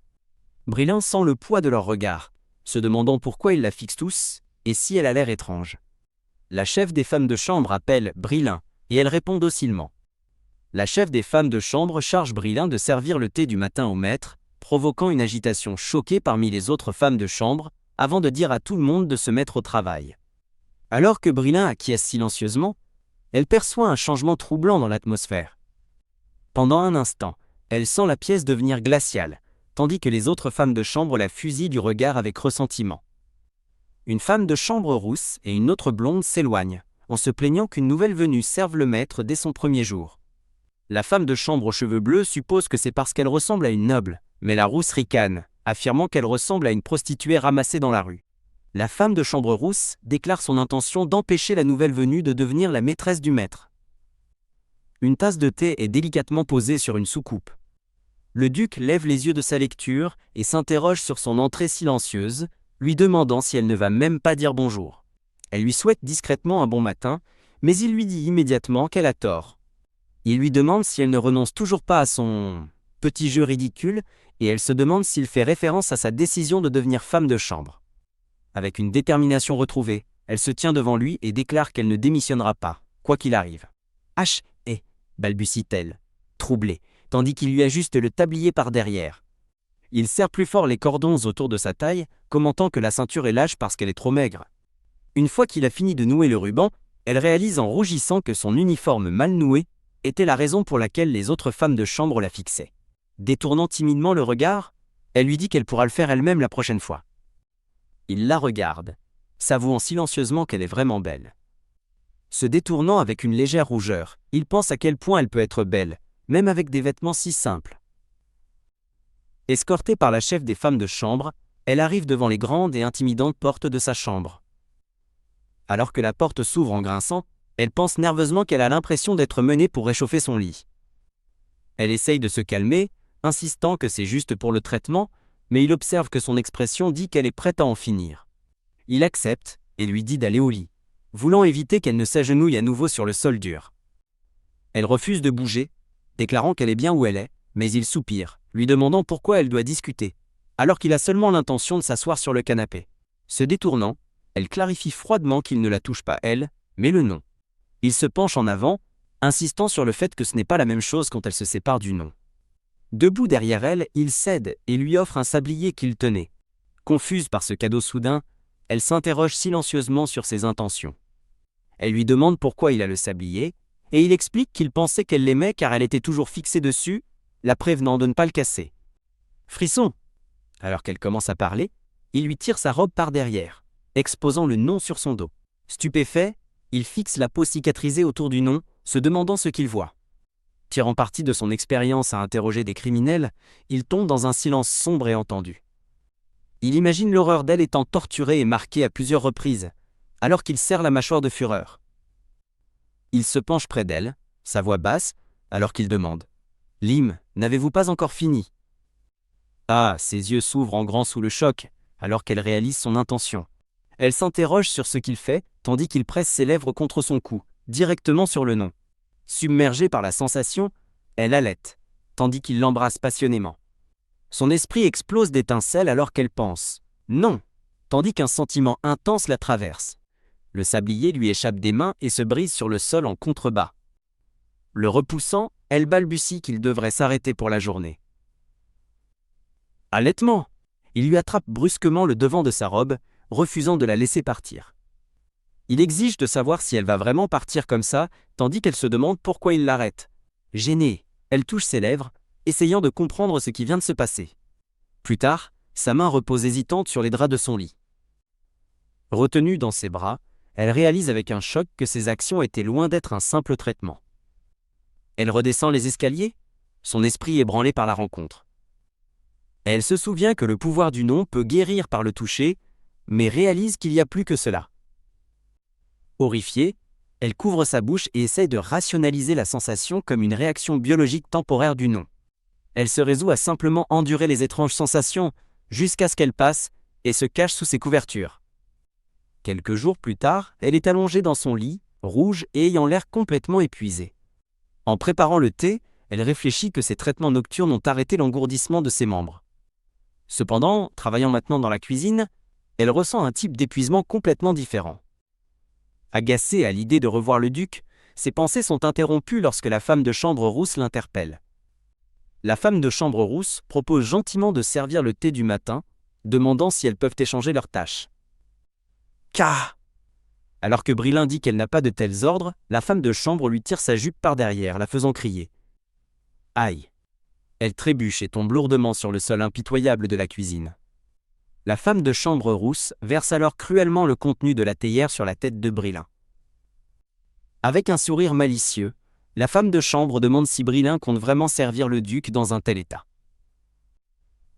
Brilin sent le poids de leur regard, se demandant pourquoi ils la fixent tous, et si elle a l'air étrange. La chef des femmes de chambre appelle Brilin, et elle répond docilement. La chef des femmes de chambre charge Brilin de servir le thé du matin au maître, provoquant une agitation choquée parmi les autres femmes de chambre, avant de dire à tout le monde de se mettre au travail. Alors que Brilin acquiesce silencieusement, elle perçoit un changement troublant dans l'atmosphère. Pendant un instant, elle sent la pièce devenir glaciale, tandis que les autres femmes de chambre la fusillent du regard avec ressentiment. Une femme de chambre rousse et une autre blonde s'éloignent, en se plaignant qu'une nouvelle venue serve le maître dès son premier jour. La femme de chambre aux cheveux bleus suppose que c'est parce qu'elle ressemble à une noble, mais la rousse ricane, affirmant qu'elle ressemble à une prostituée ramassée dans la rue. La femme de chambre rousse déclare son intention d'empêcher la nouvelle venue de devenir la maîtresse du maître. Une tasse de thé est délicatement posée sur une soucoupe. Le duc lève les yeux de sa lecture et s'interroge sur son entrée silencieuse, lui demandant si elle ne va même pas dire bonjour. Elle lui souhaite discrètement un bon matin, mais il lui dit immédiatement qu'elle a tort. Il lui demande si elle ne renonce toujours pas à son petit jeu ridicule, et elle se demande s'il fait référence à sa décision de devenir femme de chambre. Avec une détermination retrouvée, elle se tient devant lui et déclare qu'elle ne démissionnera pas, quoi qu'il arrive. Balbutie-t-elle, troublée, tandis qu'il lui ajuste le tablier par derrière. Il serre plus fort les cordons autour de sa taille, commentant que la ceinture est lâche parce qu'elle est trop maigre. Une fois qu'il a fini de nouer le ruban, elle réalise en rougissant que son uniforme mal noué était la raison pour laquelle les autres femmes de chambre la fixaient. Détournant timidement le regard, elle lui dit qu'elle pourra le faire elle-même la prochaine fois. Il la regarde, s'avouant silencieusement qu'elle est vraiment belle. Se détournant avec une légère rougeur, il pense à quel point elle peut être belle, même avec des vêtements si simples. Escortée par la chef des femmes de chambre, elle arrive devant les grandes et intimidantes portes de sa chambre. Alors que la porte s'ouvre en grinçant, elle pense nerveusement qu'elle a l'impression d'être menée pour réchauffer son lit. Elle essaye de se calmer, insistant que c'est juste pour le traitement, mais il observe que son expression dit qu'elle est prête à en finir. Il accepte et lui dit d'aller au lit, voulant éviter qu'elle ne s'agenouille à nouveau sur le sol dur. Elle refuse de bouger, déclarant qu'elle est bien où elle est, mais il soupire, lui demandant pourquoi elle doit discuter, alors qu'il a seulement l'intention de s'asseoir sur le canapé. Se détournant, elle clarifie froidement qu'il ne la touche pas elle, mais le nom. Il se penche en avant, insistant sur le fait que ce n'est pas la même chose quand elle se sépare du nom. Debout derrière elle, il cède et lui offre un sablier qu'il tenait. Confuse par ce cadeau soudain, elle s'interroge silencieusement sur ses intentions. Elle lui demande pourquoi il a le sablier, et il explique qu'il pensait qu'elle l'aimait car elle était toujours fixée dessus, la prévenant de ne pas le casser. Frisson. Alors qu'elle commence à parler, il lui tire sa robe par derrière, exposant le nom sur son dos. Stupéfait, il fixe la peau cicatrisée autour du nom, se demandant ce qu'il voit. Tirant parti de son expérience à interroger des criminels, il tombe dans un silence sombre et entendu. Il imagine l'horreur d'elle étant torturée et marquée à plusieurs reprises, alors qu'il serre la mâchoire de fureur. Il se penche près d'elle, sa voix basse, alors qu'il demande « Lim, n'avez-vous pas encore fini ?» Ah, ses yeux s'ouvrent en grand sous le choc, alors qu'elle réalise son intention. Elle s'interroge sur ce qu'il fait, tandis qu'il presse ses lèvres contre son cou, directement sur le nom. Submergée par la sensation, elle halète, tandis qu'il l'embrasse passionnément. Son esprit explose d'étincelles alors qu'elle pense « Non !» tandis qu'un sentiment intense la traverse. Le sablier lui échappe des mains et se brise sur le sol en contrebas. Le repoussant, elle balbutie qu'il devrait s'arrêter pour la journée. Halètement, il lui attrape brusquement le devant de sa robe, refusant de la laisser partir. Il exige de savoir si elle va vraiment partir comme ça, tandis qu'elle se demande pourquoi il l'arrête. Gênée, elle touche ses lèvres, essayant de comprendre ce qui vient de se passer. Plus tard, sa main repose hésitante sur les draps de son lit. Retenue dans ses bras, elle réalise avec un choc que ses actions étaient loin d'être un simple traitement. Elle redescend les escaliers, son esprit ébranlé par la rencontre. Elle se souvient que le pouvoir du nom peut guérir par le toucher, mais réalise qu'il y a plus que cela. Horrifiée, elle couvre sa bouche et essaye de rationaliser la sensation comme une réaction biologique temporaire du non. Elle se résout à simplement endurer les étranges sensations jusqu'à ce qu'elles passent et se cache sous ses couvertures. Quelques jours plus tard, elle est allongée dans son lit, rouge et ayant l'air complètement épuisée. En préparant le thé, elle réfléchit que ses traitements nocturnes ont arrêté l'engourdissement de ses membres. Cependant, travaillant maintenant dans la cuisine, elle ressent un type d'épuisement complètement différent. Agacée à l'idée de revoir le duc, ses pensées sont interrompues lorsque la femme de chambre rousse l'interpelle. La femme de chambre rousse propose gentiment de servir le thé du matin, demandant si elles peuvent échanger leurs tâches. Car alors que Brilin dit qu'elle n'a pas de tels ordres, la femme de chambre lui tire sa jupe par derrière, la faisant crier. Aïe! Elle trébuche et tombe lourdement sur le sol impitoyable de la cuisine. La femme de chambre rousse verse alors cruellement le contenu de la théière sur la tête de Brilin. Avec un sourire malicieux, la femme de chambre demande si Brilin compte vraiment servir le duc dans un tel état.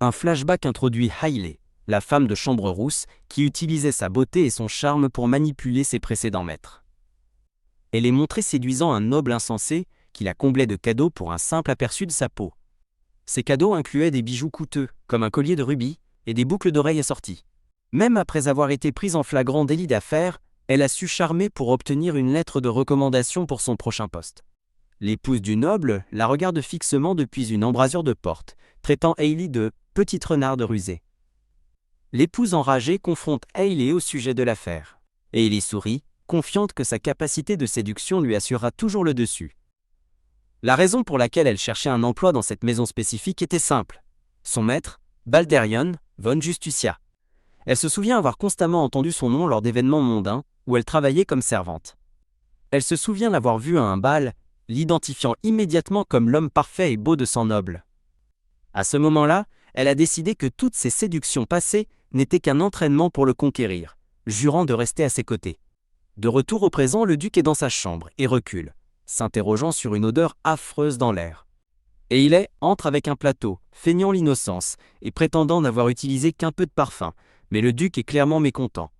Un flashback introduit Hayley, la femme de chambre rousse, qui utilisait sa beauté et son charme pour manipuler ses précédents maîtres. Elle est montrée séduisant un noble insensé qui la comblait de cadeaux pour un simple aperçu de sa peau. Ces cadeaux incluaient des bijoux coûteux, comme un collier de rubis, et des boucles d'oreilles assorties. Même après avoir été prise en flagrant délit d'affaires, elle a su charmer pour obtenir une lettre de recommandation pour son prochain poste. L'épouse du noble la regarde fixement depuis une embrasure de porte, traitant Hayley de « petite renarde rusée ». L'épouse enragée confronte Hayley au sujet de l'affaire. Hayley sourit, confiante que sa capacité de séduction lui assurera toujours le dessus. La raison pour laquelle elle cherchait un emploi dans cette maison spécifique était simple. Son maître, Balderion von Justicia. Elle se souvient avoir constamment entendu son nom lors d'événements mondains où elle travaillait comme servante. Elle se souvient l'avoir vu à un bal, l'identifiant immédiatement comme l'homme parfait et beau de sang noble. À ce moment-là, elle a décidé que toutes ses séductions passées n'étaient qu'un entraînement pour le conquérir, jurant de rester à ses côtés. De retour au présent, le duc est dans sa chambre et recule, s'interrogeant sur une odeur affreuse dans l'air. Hayley entre avec un plateau, feignant l'innocence et prétendant n'avoir utilisé qu'un peu de parfum, mais le duc est clairement mécontent.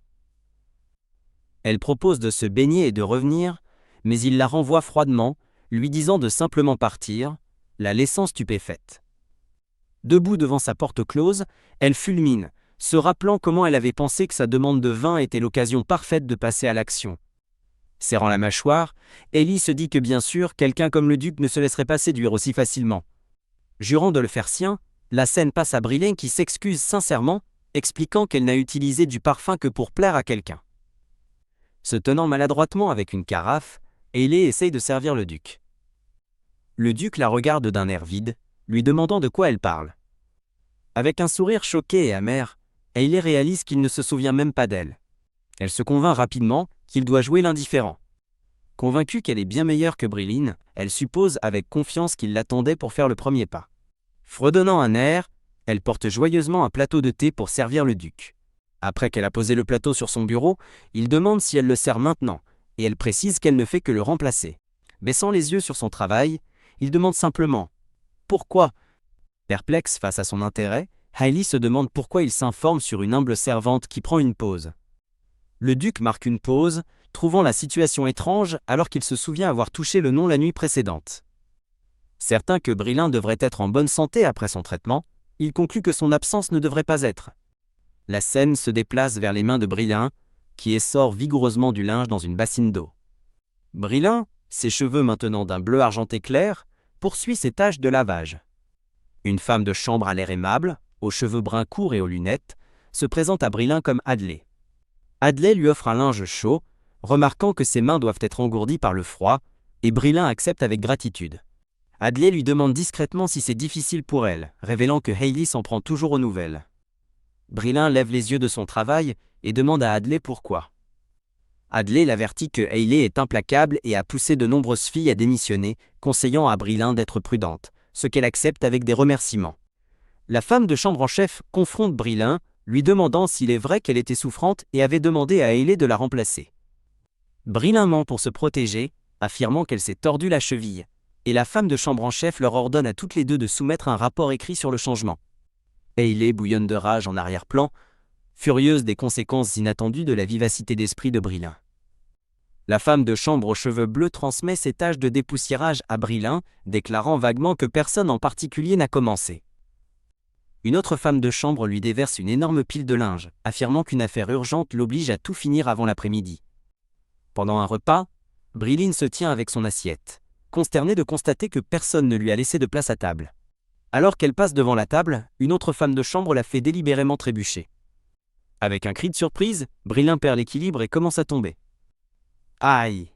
Elle propose de se baigner et de revenir, mais il la renvoie froidement, lui disant de simplement partir, la laissant stupéfaite. Debout devant sa porte close, elle fulmine, se rappelant comment elle avait pensé que sa demande de vin était l'occasion parfaite de passer à l'action. Serrant la mâchoire, Hayley se dit que bien sûr, quelqu'un comme le duc ne se laisserait pas séduire aussi facilement. Jurant de le faire sien, la scène passe à Brilin qui s'excuse sincèrement, expliquant qu'elle n'a utilisé du parfum que pour plaire à quelqu'un. Se tenant maladroitement avec une carafe, Hayley essaye de servir le duc. Le duc la regarde d'un air vide, lui demandant de quoi elle parle. Avec un sourire choqué et amer, Hayley réalise qu'il ne se souvient même pas d'elle. Elle se convainc rapidement qu'il doit jouer l'indifférent. Convaincue qu'elle est bien meilleure que Brilin, elle suppose avec confiance qu'il l'attendait pour faire le premier pas. Fredonnant un air, elle porte joyeusement un plateau de thé pour servir le duc. Après qu'elle a posé le plateau sur son bureau, il demande si elle le sert maintenant, et elle précise qu'elle ne fait que le remplacer. Baissant les yeux sur son travail, il demande simplement « Pourquoi ?» Perplexe face à son intérêt, Hayley se demande pourquoi il s'informe sur une humble servante qui prend une pause. Le duc marque une pause, trouvant la situation étrange alors qu'il se souvient avoir touché le nom la nuit précédente. Certain que Brilin devrait être en bonne santé après son traitement, il conclut que son absence ne devrait pas être. La scène se déplace vers les mains de Brilin, qui essore vigoureusement du linge dans une bassine d'eau. Brilin, ses cheveux maintenant d'un bleu argenté clair, poursuit ses tâches de lavage. Une femme de chambre à l'air aimable, aux cheveux bruns courts et aux lunettes, se présente à Brilin comme Adley. Adley lui offre un linge chaud, remarquant que ses mains doivent être engourdies par le froid, et Brilin accepte avec gratitude. Adley lui demande discrètement si c'est difficile pour elle, révélant que Hayley s'en prend toujours aux nouvelles. Brilin lève les yeux de son travail et demande à Adley pourquoi. Adley l'avertit que Hayley est implacable et a poussé de nombreuses filles à démissionner, conseillant à Brilin d'être prudente, ce qu'elle accepte avec des remerciements. La femme de chambre en chef confronte Brilin, lui demandant s'il est vrai qu'elle était souffrante et avait demandé à Hayley de la remplacer. Brilin ment pour se protéger, affirmant qu'elle s'est tordue la cheville, et la femme de chambre en chef leur ordonne à toutes les deux de soumettre un rapport écrit sur le changement. Hayley bouillonne de rage en arrière-plan, furieuse des conséquences inattendues de la vivacité d'esprit de Brilin. La femme de chambre aux cheveux bleus transmet ses tâches de dépoussiérage à Brilin, déclarant vaguement que personne en particulier n'a commencé. Une autre femme de chambre lui déverse une énorme pile de linge, affirmant qu'une affaire urgente l'oblige à tout finir avant l'après-midi. Pendant un repas, Brilin se tient avec son assiette, consternée de constater que personne ne lui a laissé de place à table. Alors qu'elle passe devant la table, une autre femme de chambre la fait délibérément trébucher. Avec un cri de surprise, Brilin perd l'équilibre et commence à tomber. Aïe!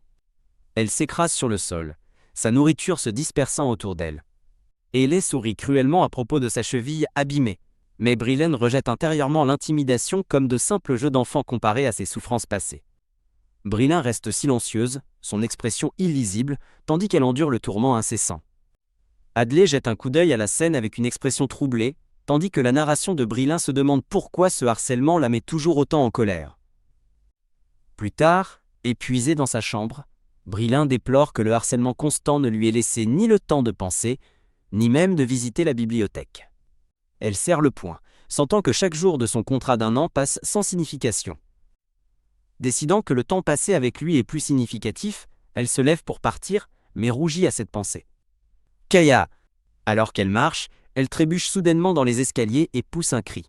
Elle s'écrase sur le sol, sa nourriture se dispersant autour d'elle. Hélé sourit cruellement à propos de sa cheville abîmée, mais Brilin rejette intérieurement l'intimidation comme de simples jeux d'enfants comparés à ses souffrances passées. Brilin reste silencieuse, son expression illisible, tandis qu'elle endure le tourment incessant. Adlé jette un coup d'œil à la scène avec une expression troublée, tandis que la narration de Brilin se demande pourquoi ce harcèlement la met toujours autant en colère. Plus tard, épuisée dans sa chambre, Brilin déplore que le harcèlement constant ne lui ait laissé ni le temps de penser, ni même de visiter la bibliothèque. Elle serre le poing, sentant que chaque jour de son contrat d'1 an passe sans signification. Décidant que le temps passé avec lui est plus significatif, elle se lève pour partir, mais rougit à cette pensée. Kaya! Alors qu'elle marche, elle trébuche soudainement dans les escaliers et pousse un cri.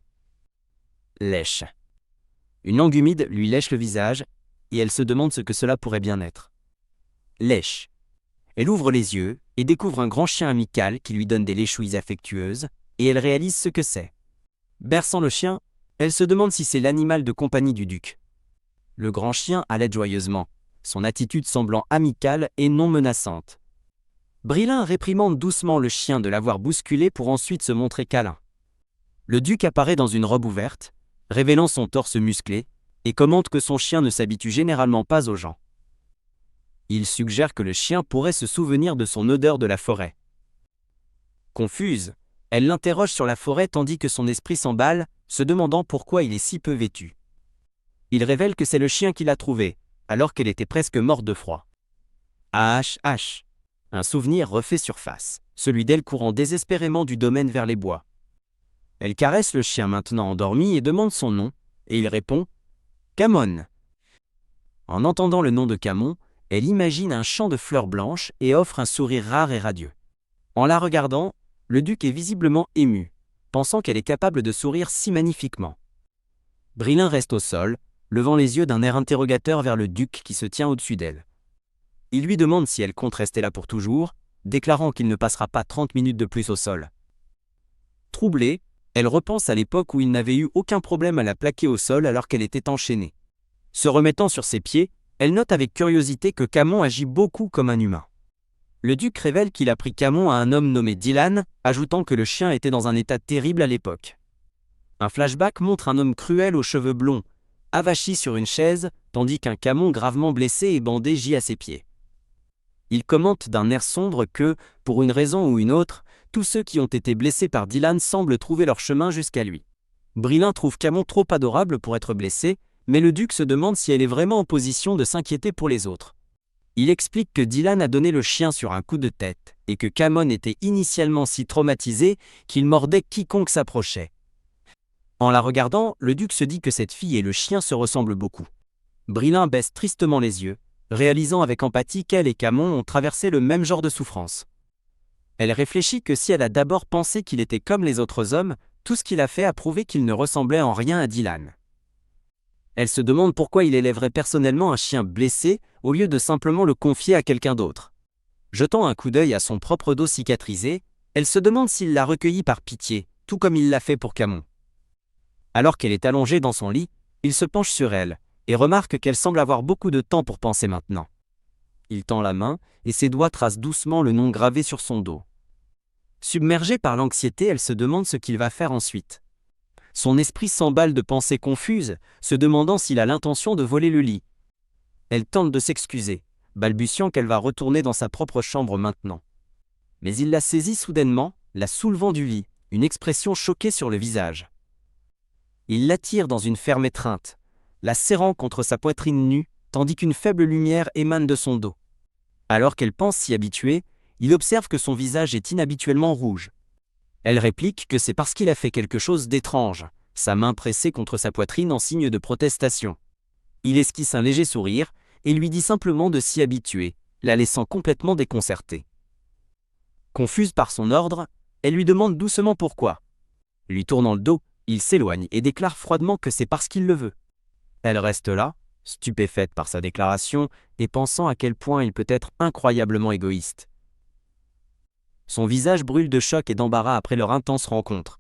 Lèche. Une langue humide lui lèche le visage, et elle se demande ce que cela pourrait bien être. Lèche. Elle ouvre les yeux et découvre un grand chien amical qui lui donne des léchouilles affectueuses, et elle réalise ce que c'est. Berçant le chien, elle se demande si c'est l'animal de compagnie du duc. Le grand chien allait joyeusement, son attitude semblant amicale et non menaçante. Brilin réprimande doucement le chien de l'avoir bousculé pour ensuite se montrer câlin. Le duc apparaît dans une robe ouverte, révélant son torse musclé, et commente que son chien ne s'habitue généralement pas aux gens. Il suggère que le chien pourrait se souvenir de son odeur de la forêt. Confuse, elle l'interroge sur la forêt tandis que son esprit s'emballe, se demandant pourquoi il est si peu vêtu. Il révèle que c'est le chien qui l'a trouvé, alors qu'elle était presque morte de froid. H. Un souvenir refait surface, celui d'elle courant désespérément du domaine vers les bois. Elle caresse le chien maintenant endormi et demande son nom, et il répond « Camon ». En entendant le nom de Camon, elle imagine un champ de fleurs blanches et offre un sourire rare et radieux. En la regardant, le duc est visiblement ému, pensant qu'elle est capable de sourire si magnifiquement. Brilin reste au sol, levant les yeux d'un air interrogateur vers le duc qui se tient au-dessus d'elle. Il lui demande si elle compte rester là pour toujours, déclarant qu'il ne passera pas 30 minutes de plus au sol. Troublée, elle repense à l'époque où il n'avait eu aucun problème à la plaquer au sol alors qu'elle était enchaînée. Se remettant sur ses pieds, elle note avec curiosité que Camon agit beaucoup comme un humain. Le duc révèle qu'il a pris Camon à un homme nommé Dylan, ajoutant que le chien était dans un état terrible à l'époque. Un flashback montre un homme cruel aux cheveux blonds, avachi sur une chaise, tandis qu'un Camon gravement blessé et bandé gît à ses pieds. Il commente d'un air sombre que, pour une raison ou une autre, tous ceux qui ont été blessés par Dylan semblent trouver leur chemin jusqu'à lui. Brilin trouve Camon trop adorable pour être blessé, mais le duc se demande si elle est vraiment en position de s'inquiéter pour les autres. Il explique que Dylan a donné le chien sur un coup de tête, et que Camon était initialement si traumatisé qu'il mordait quiconque s'approchait. En la regardant, le duc se dit que cette fille et le chien se ressemblent beaucoup. Brilin baisse tristement les yeux, réalisant avec empathie qu'elle et Camon ont traversé le même genre de souffrance. Elle réfléchit que si elle a d'abord pensé qu'il était comme les autres hommes, tout ce qu'il a fait a prouvé qu'il ne ressemblait en rien à Dylan. Elle se demande pourquoi il élèverait personnellement un chien blessé au lieu de simplement le confier à quelqu'un d'autre. Jetant un coup d'œil à son propre dos cicatrisé, elle se demande s'il l'a recueilli par pitié, tout comme il l'a fait pour Camon. Alors qu'elle est allongée dans son lit, il se penche sur elle et remarque qu'elle semble avoir beaucoup de temps pour penser maintenant. Il tend la main et ses doigts tracent doucement le nom gravé sur son dos. Submergée par l'anxiété, elle se demande ce qu'il va faire ensuite. Son esprit s'emballe de pensées confuses, se demandant s'il a l'intention de voler le lit. Elle tente de s'excuser, balbutiant qu'elle va retourner dans sa propre chambre maintenant. Mais il la saisit soudainement, la soulevant du lit, une expression choquée sur le visage. Il l'attire dans une ferme étreinte, la serrant contre sa poitrine nue, tandis qu'une faible lumière émane de son dos. Alors qu'elle pense s'y habituer, il observe que son visage est inhabituellement rouge. Elle réplique que c'est parce qu'il a fait quelque chose d'étrange, sa main pressée contre sa poitrine en signe de protestation. Il esquisse un léger sourire et lui dit simplement de s'y habituer, la laissant complètement déconcertée. Confuse par son ordre, elle lui demande doucement pourquoi. Lui tournant le dos, il s'éloigne et déclare froidement que c'est parce qu'il le veut. Elle reste là, stupéfaite par sa déclaration et pensant à quel point il peut être incroyablement égoïste. Son visage brûle de choc et d'embarras après leur intense rencontre.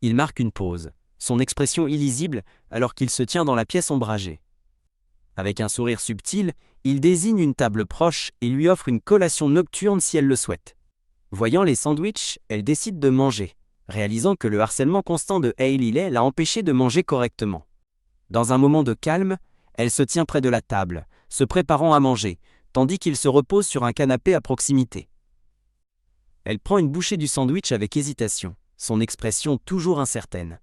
Il marque une pause, son expression illisible alors qu'il se tient dans la pièce ombragée. Avec un sourire subtil, il désigne une table proche et lui offre une collation nocturne si elle le souhaite. Voyant les sandwichs, elle décide de manger, réalisant que le harcèlement constant de Hailey l'a empêchée de manger correctement. Dans un moment de calme, elle se tient près de la table, se préparant à manger, tandis qu'il se repose sur un canapé à proximité. Elle prend une bouchée du sandwich avec hésitation, son expression toujours incertaine.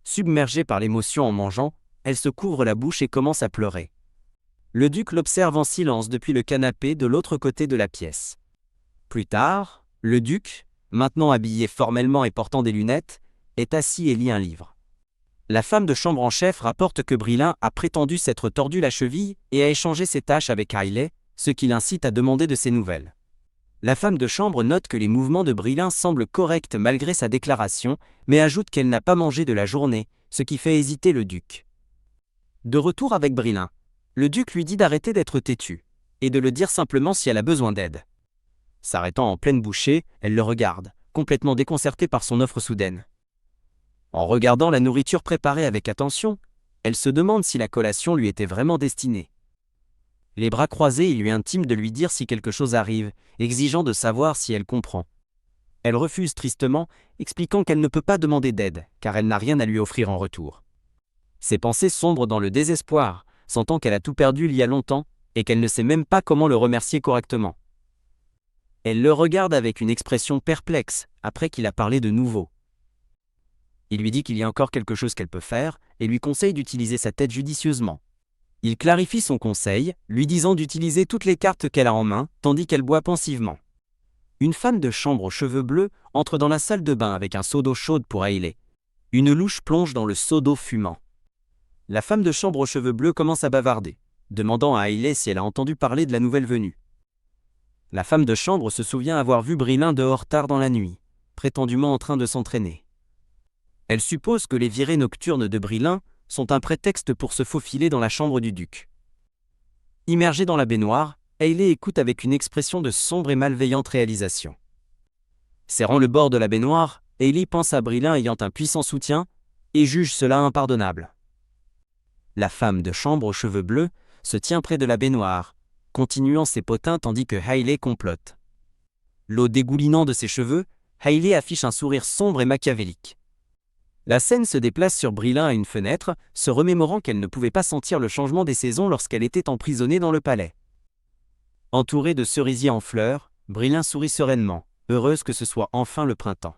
Submergée par l'émotion en mangeant, elle se couvre la bouche et commence à pleurer. Le duc l'observe en silence depuis le canapé de l'autre côté de la pièce. Plus tard, le duc, maintenant habillé formellement et portant des lunettes, est assis et lit un livre. La femme de chambre en chef rapporte que Brillin a prétendu s'être tordu la cheville et a échangé ses tâches avec Hailey, ce qui l'incite à demander de ses nouvelles. La femme de chambre note que les mouvements de Brillin semblent corrects malgré sa déclaration, mais ajoute qu'elle n'a pas mangé de la journée, ce qui fait hésiter le duc. De retour avec Brillin, le duc lui dit d'arrêter d'être têtu, et de le dire simplement si elle a besoin d'aide. S'arrêtant en pleine bouchée, elle le regarde, complètement déconcertée par son offre soudaine. En regardant la nourriture préparée avec attention, elle se demande si la collation lui était vraiment destinée. Les bras croisés, il lui intime de lui dire si quelque chose arrive, exigeant de savoir si elle comprend. Elle refuse tristement, expliquant qu'elle ne peut pas demander d'aide, car elle n'a rien à lui offrir en retour. Ses pensées sombrent dans le désespoir, sentant qu'elle a tout perdu il y a longtemps, et qu'elle ne sait même pas comment le remercier correctement. Elle le regarde avec une expression perplexe, après qu'il a parlé de nouveau. Il lui dit qu'il y a encore quelque chose qu'elle peut faire, et lui conseille d'utiliser sa tête judicieusement. Il clarifie son conseil, lui disant d'utiliser toutes les cartes qu'elle a en main, tandis qu'elle boit pensivement. Une femme de chambre aux cheveux bleus entre dans la salle de bain avec un seau d'eau chaude pour Hailey. Une louche plonge dans le seau d'eau fumant. La femme de chambre aux cheveux bleus commence à bavarder, demandant à Hailey si elle a entendu parler de la nouvelle venue. La femme de chambre se souvient avoir vu Brillin dehors tard dans la nuit, prétendument en train de s'entraîner. Elle suppose que les virées nocturnes de Brillin sont un prétexte pour se faufiler dans la chambre du duc. Immergée dans la baignoire, Hailey écoute avec une expression de sombre et malveillante réalisation. Serrant le bord de la baignoire, Hailey pense à Brillin ayant un puissant soutien et juge cela impardonnable. La femme de chambre aux cheveux bleus se tient près de la baignoire, continuant ses potins tandis que Hailey complote. L'eau dégoulinant de ses cheveux, Hailey affiche un sourire sombre et machiavélique. La scène se déplace sur Brillin à une fenêtre, se remémorant qu'elle ne pouvait pas sentir le changement des saisons lorsqu'elle était emprisonnée dans le palais. Entourée de cerisiers en fleurs, Brillin sourit sereinement, heureuse que ce soit enfin le printemps.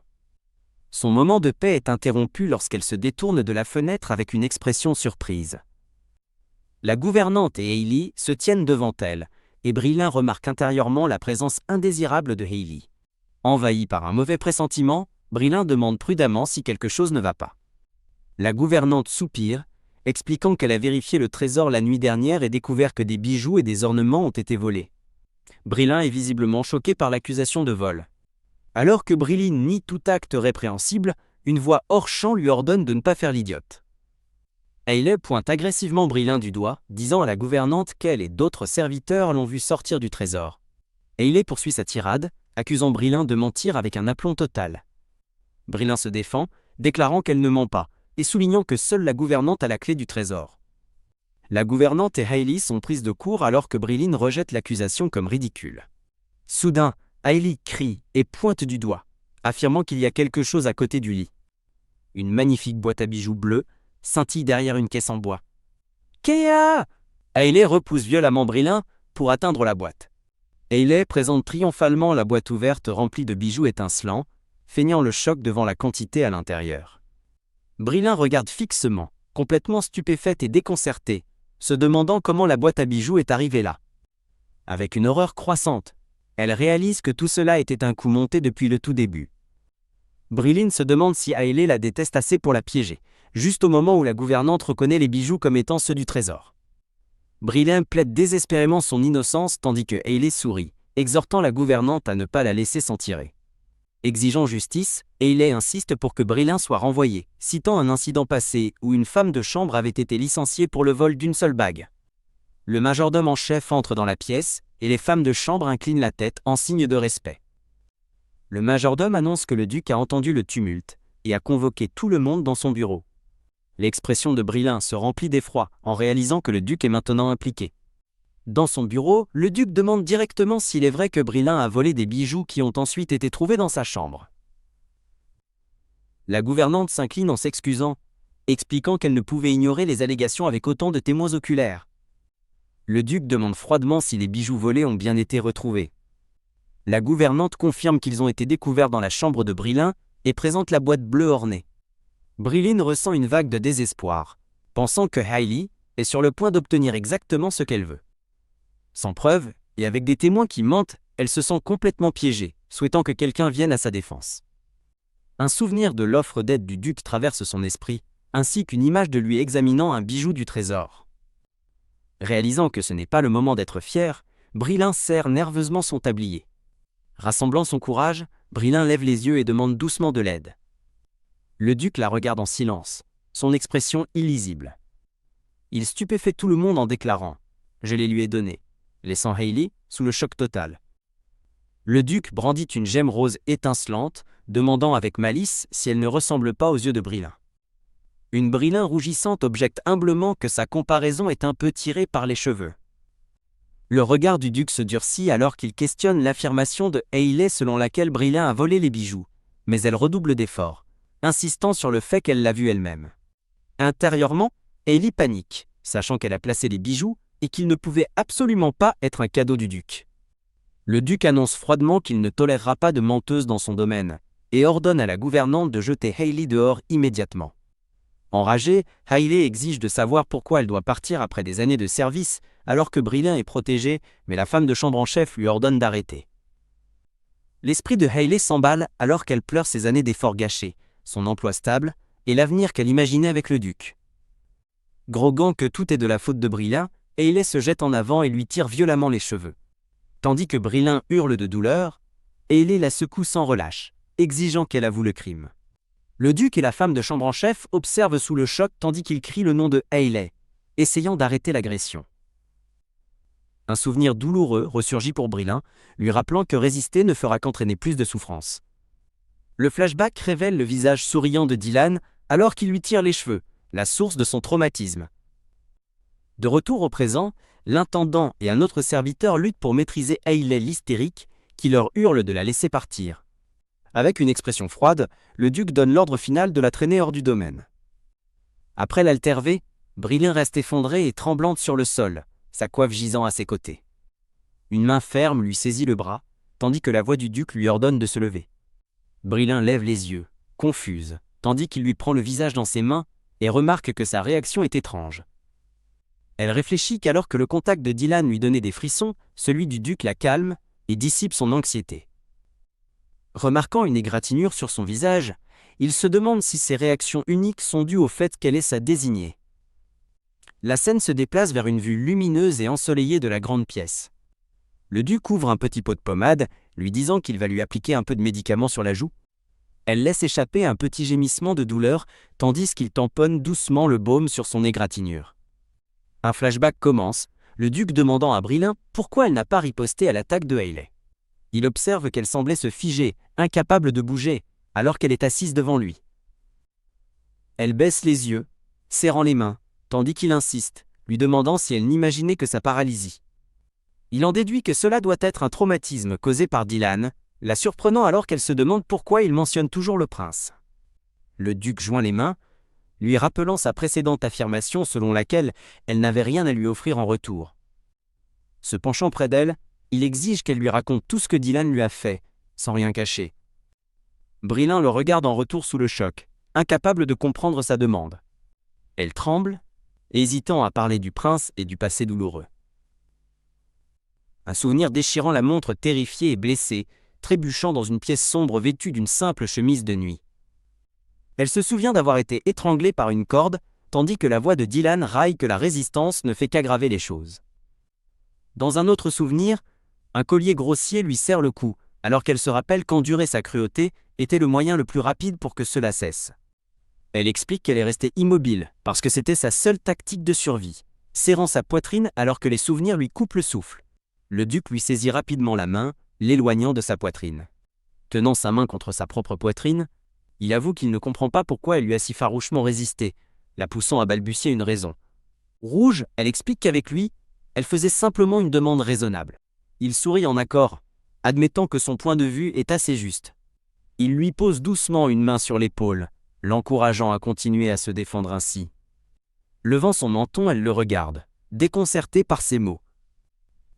Son moment de paix est interrompu lorsqu'elle se détourne de la fenêtre avec une expression surprise. La gouvernante et Hailey se tiennent devant elle, et Brillin remarque intérieurement la présence indésirable de Hailey. Envahi par un mauvais pressentiment, Brillin demande prudemment si quelque chose ne va pas. La gouvernante soupire, expliquant qu'elle a vérifié le trésor la nuit dernière et découvert que des bijoux et des ornements ont été volés. Brillin est visiblement choqué par l'accusation de vol. Alors que Brillin nie tout acte répréhensible, une voix hors champ lui ordonne de ne pas faire l'idiote. Hailey pointe agressivement Brillin du doigt, disant à la gouvernante qu'elle et d'autres serviteurs l'ont vu sortir du trésor. Hailey poursuit sa tirade, accusant Brillin de mentir avec un aplomb total. Brillin se défend, déclarant qu'elle ne ment pas, et soulignant que seule la gouvernante a la clé du trésor. La gouvernante et Hailey sont prises de court alors que Brillin rejette l'accusation comme ridicule. Soudain, Hailey crie et pointe du doigt, affirmant qu'il y a quelque chose à côté du lit. Une magnifique boîte à bijoux bleue scintille derrière une caisse en bois. « Kea !» Hailey repousse violemment Brillin pour atteindre la boîte. Hailey présente triomphalement la boîte ouverte remplie de bijoux étincelants, feignant le choc devant la quantité à l'intérieur. Brillin regarde fixement, complètement stupéfaite et déconcertée, se demandant comment la boîte à bijoux est arrivée là. Avec une horreur croissante, elle réalise que tout cela était un coup monté depuis le tout début. Brilin se demande si Hailey la déteste assez pour la piéger, juste au moment où la gouvernante reconnaît les bijoux comme étant ceux du trésor. Brilin plaide désespérément son innocence tandis que Hailey sourit, exhortant la gouvernante à ne pas la laisser s'en tirer. Exigeant justice, Hailey insiste pour que Brilin soit renvoyé, citant un incident passé où une femme de chambre avait été licenciée pour le vol d'une seule bague. Le majordome en chef entre dans la pièce, et les femmes de chambre inclinent la tête en signe de respect. Le majordome annonce que le duc a entendu le tumulte, et a convoqué tout le monde dans son bureau. L'expression de Brilin se remplit d'effroi en réalisant que le duc est maintenant impliqué. Dans son bureau, le duc demande directement s'il est vrai que Brilin a volé des bijoux qui ont ensuite été trouvés dans sa chambre. La gouvernante s'incline en s'excusant, expliquant qu'elle ne pouvait ignorer les allégations avec autant de témoins oculaires. Le duc demande froidement si les bijoux volés ont bien été retrouvés. La gouvernante confirme qu'ils ont été découverts dans la chambre de Brilin et présente la boîte bleue ornée. Brilin ressent une vague de désespoir, pensant que Hailey est sur le point d'obtenir exactement ce qu'elle veut. Sans preuve, et avec des témoins qui mentent, elle se sent complètement piégée, souhaitant que quelqu'un vienne à sa défense. Un souvenir de l'offre d'aide du duc traverse son esprit, ainsi qu'une image de lui examinant un bijou du trésor. Réalisant que ce n'est pas le moment d'être fier, Brilin serre nerveusement son tablier. Rassemblant son courage, Brilin lève les yeux et demande doucement de l'aide. Le duc la regarde en silence, son expression illisible. Il stupéfait tout le monde en déclarant « Je les lui ai donnés », laissant Hailey sous le choc total. Le duc brandit une gemme rose étincelante, demandant avec malice si elle ne ressemble pas aux yeux de Brilin. Une Brilin rougissante objecte humblement que sa comparaison est un peu tirée par les cheveux. Le regard du duc se durcit alors qu'il questionne l'affirmation de Hailey selon laquelle Brilin a volé les bijoux, mais elle redouble d'efforts, insistant sur le fait qu'elle l'a vu elle-même. Intérieurement, Hailey panique, sachant qu'elle a placé les bijoux et qu'ils ne pouvaient absolument pas être un cadeau du duc. Le duc annonce froidement qu'il ne tolérera pas de menteuse dans son domaine, et ordonne à la gouvernante de jeter Hailey dehors immédiatement. Enragée, Hailey exige de savoir pourquoi elle doit partir après des années de service, alors que Brilin est protégé, mais la femme de chambre en chef lui ordonne d'arrêter. L'esprit de Hailey s'emballe alors qu'elle pleure ses années d'efforts gâchés, son emploi stable, et l'avenir qu'elle imaginait avec le duc. Groguant que tout est de la faute de Brilin, Hailey se jette en avant et lui tire violemment les cheveux. Tandis que Brilin hurle de douleur, Hailey la secoue sans relâche, exigeant qu'elle avoue le crime. Le duc et la femme de chambre en chef observent sous le choc tandis qu'ils crient le nom de Hailey, essayant d'arrêter l'agression. Un souvenir douloureux ressurgit pour Brilin, lui rappelant que résister ne fera qu'entraîner plus de souffrance. Le flashback révèle le visage souriant de Dylan alors qu'il lui tire les cheveux, la source de son traumatisme. De retour au présent, l'intendant et un autre serviteur luttent pour maîtriser Hailey l'hystérique, qui leur hurle de la laisser partir. Avec une expression froide, le duc donne l'ordre final de la traîner hors du domaine. Après l'altervé, Brilin reste effondrée et tremblante sur le sol, sa coiffe gisant à ses côtés. Une main ferme lui saisit le bras, tandis que la voix du duc lui ordonne de se lever. Brilin lève les yeux, confuse, tandis qu'il lui prend le visage dans ses mains et remarque que sa réaction est étrange. Elle réfléchit qu'alors que le contact de Dylan lui donnait des frissons, celui du duc la calme et dissipe son anxiété. Remarquant une égratignure sur son visage, il se demande si ces réactions uniques sont dues au fait qu'elle est sa désignée. La scène se déplace vers une vue lumineuse et ensoleillée de la grande pièce. Le duc ouvre un petit pot de pommade, lui disant qu'il va lui appliquer un peu de médicament sur la joue. Elle laisse échapper un petit gémissement de douleur, tandis qu'il tamponne doucement le baume sur son égratignure. Un flashback commence, le duc demandant à Brilin pourquoi elle n'a pas riposté à l'attaque de Hailey. Il observe qu'elle semblait se figer, incapable de bouger, alors qu'elle est assise devant lui. Elle baisse les yeux, serrant les mains, tandis qu'il insiste, lui demandant si elle n'imaginait que sa paralysie. Il en déduit que cela doit être un traumatisme causé par Dylan, la surprenant alors qu'elle se demande pourquoi il mentionne toujours le prince. Le duc joint les mains, lui rappelant sa précédente affirmation selon laquelle elle n'avait rien à lui offrir en retour. Se penchant près d'elle, il exige qu'elle lui raconte tout ce que Dylan lui a fait, sans rien cacher. Brilin le regarde en retour sous le choc, incapable de comprendre sa demande. Elle tremble, hésitant à parler du prince et du passé douloureux. Un souvenir déchirant la montre terrifiée et blessée, trébuchant dans une pièce sombre vêtue d'une simple chemise de nuit. Elle se souvient d'avoir été étranglée par une corde, tandis que la voix de Dylan raille que la résistance ne fait qu'aggraver les choses. Dans un autre souvenir, un collier grossier lui serre le cou, alors qu'elle se rappelle qu'endurer sa cruauté était le moyen le plus rapide pour que cela cesse. Elle explique qu'elle est restée immobile, parce que c'était sa seule tactique de survie, serrant sa poitrine alors que les souvenirs lui coupent le souffle. Le duc lui saisit rapidement la main, l'éloignant de sa poitrine. Tenant sa main contre sa propre poitrine, il avoue qu'il ne comprend pas pourquoi elle lui a si farouchement résisté, la poussant à balbutier une raison. Rouge, elle explique qu'avec lui, elle faisait simplement une demande raisonnable. Il sourit en accord, admettant que son point de vue est assez juste. Il lui pose doucement une main sur l'épaule, l'encourageant à continuer à se défendre ainsi. Levant son menton, elle le regarde, déconcertée par ses mots.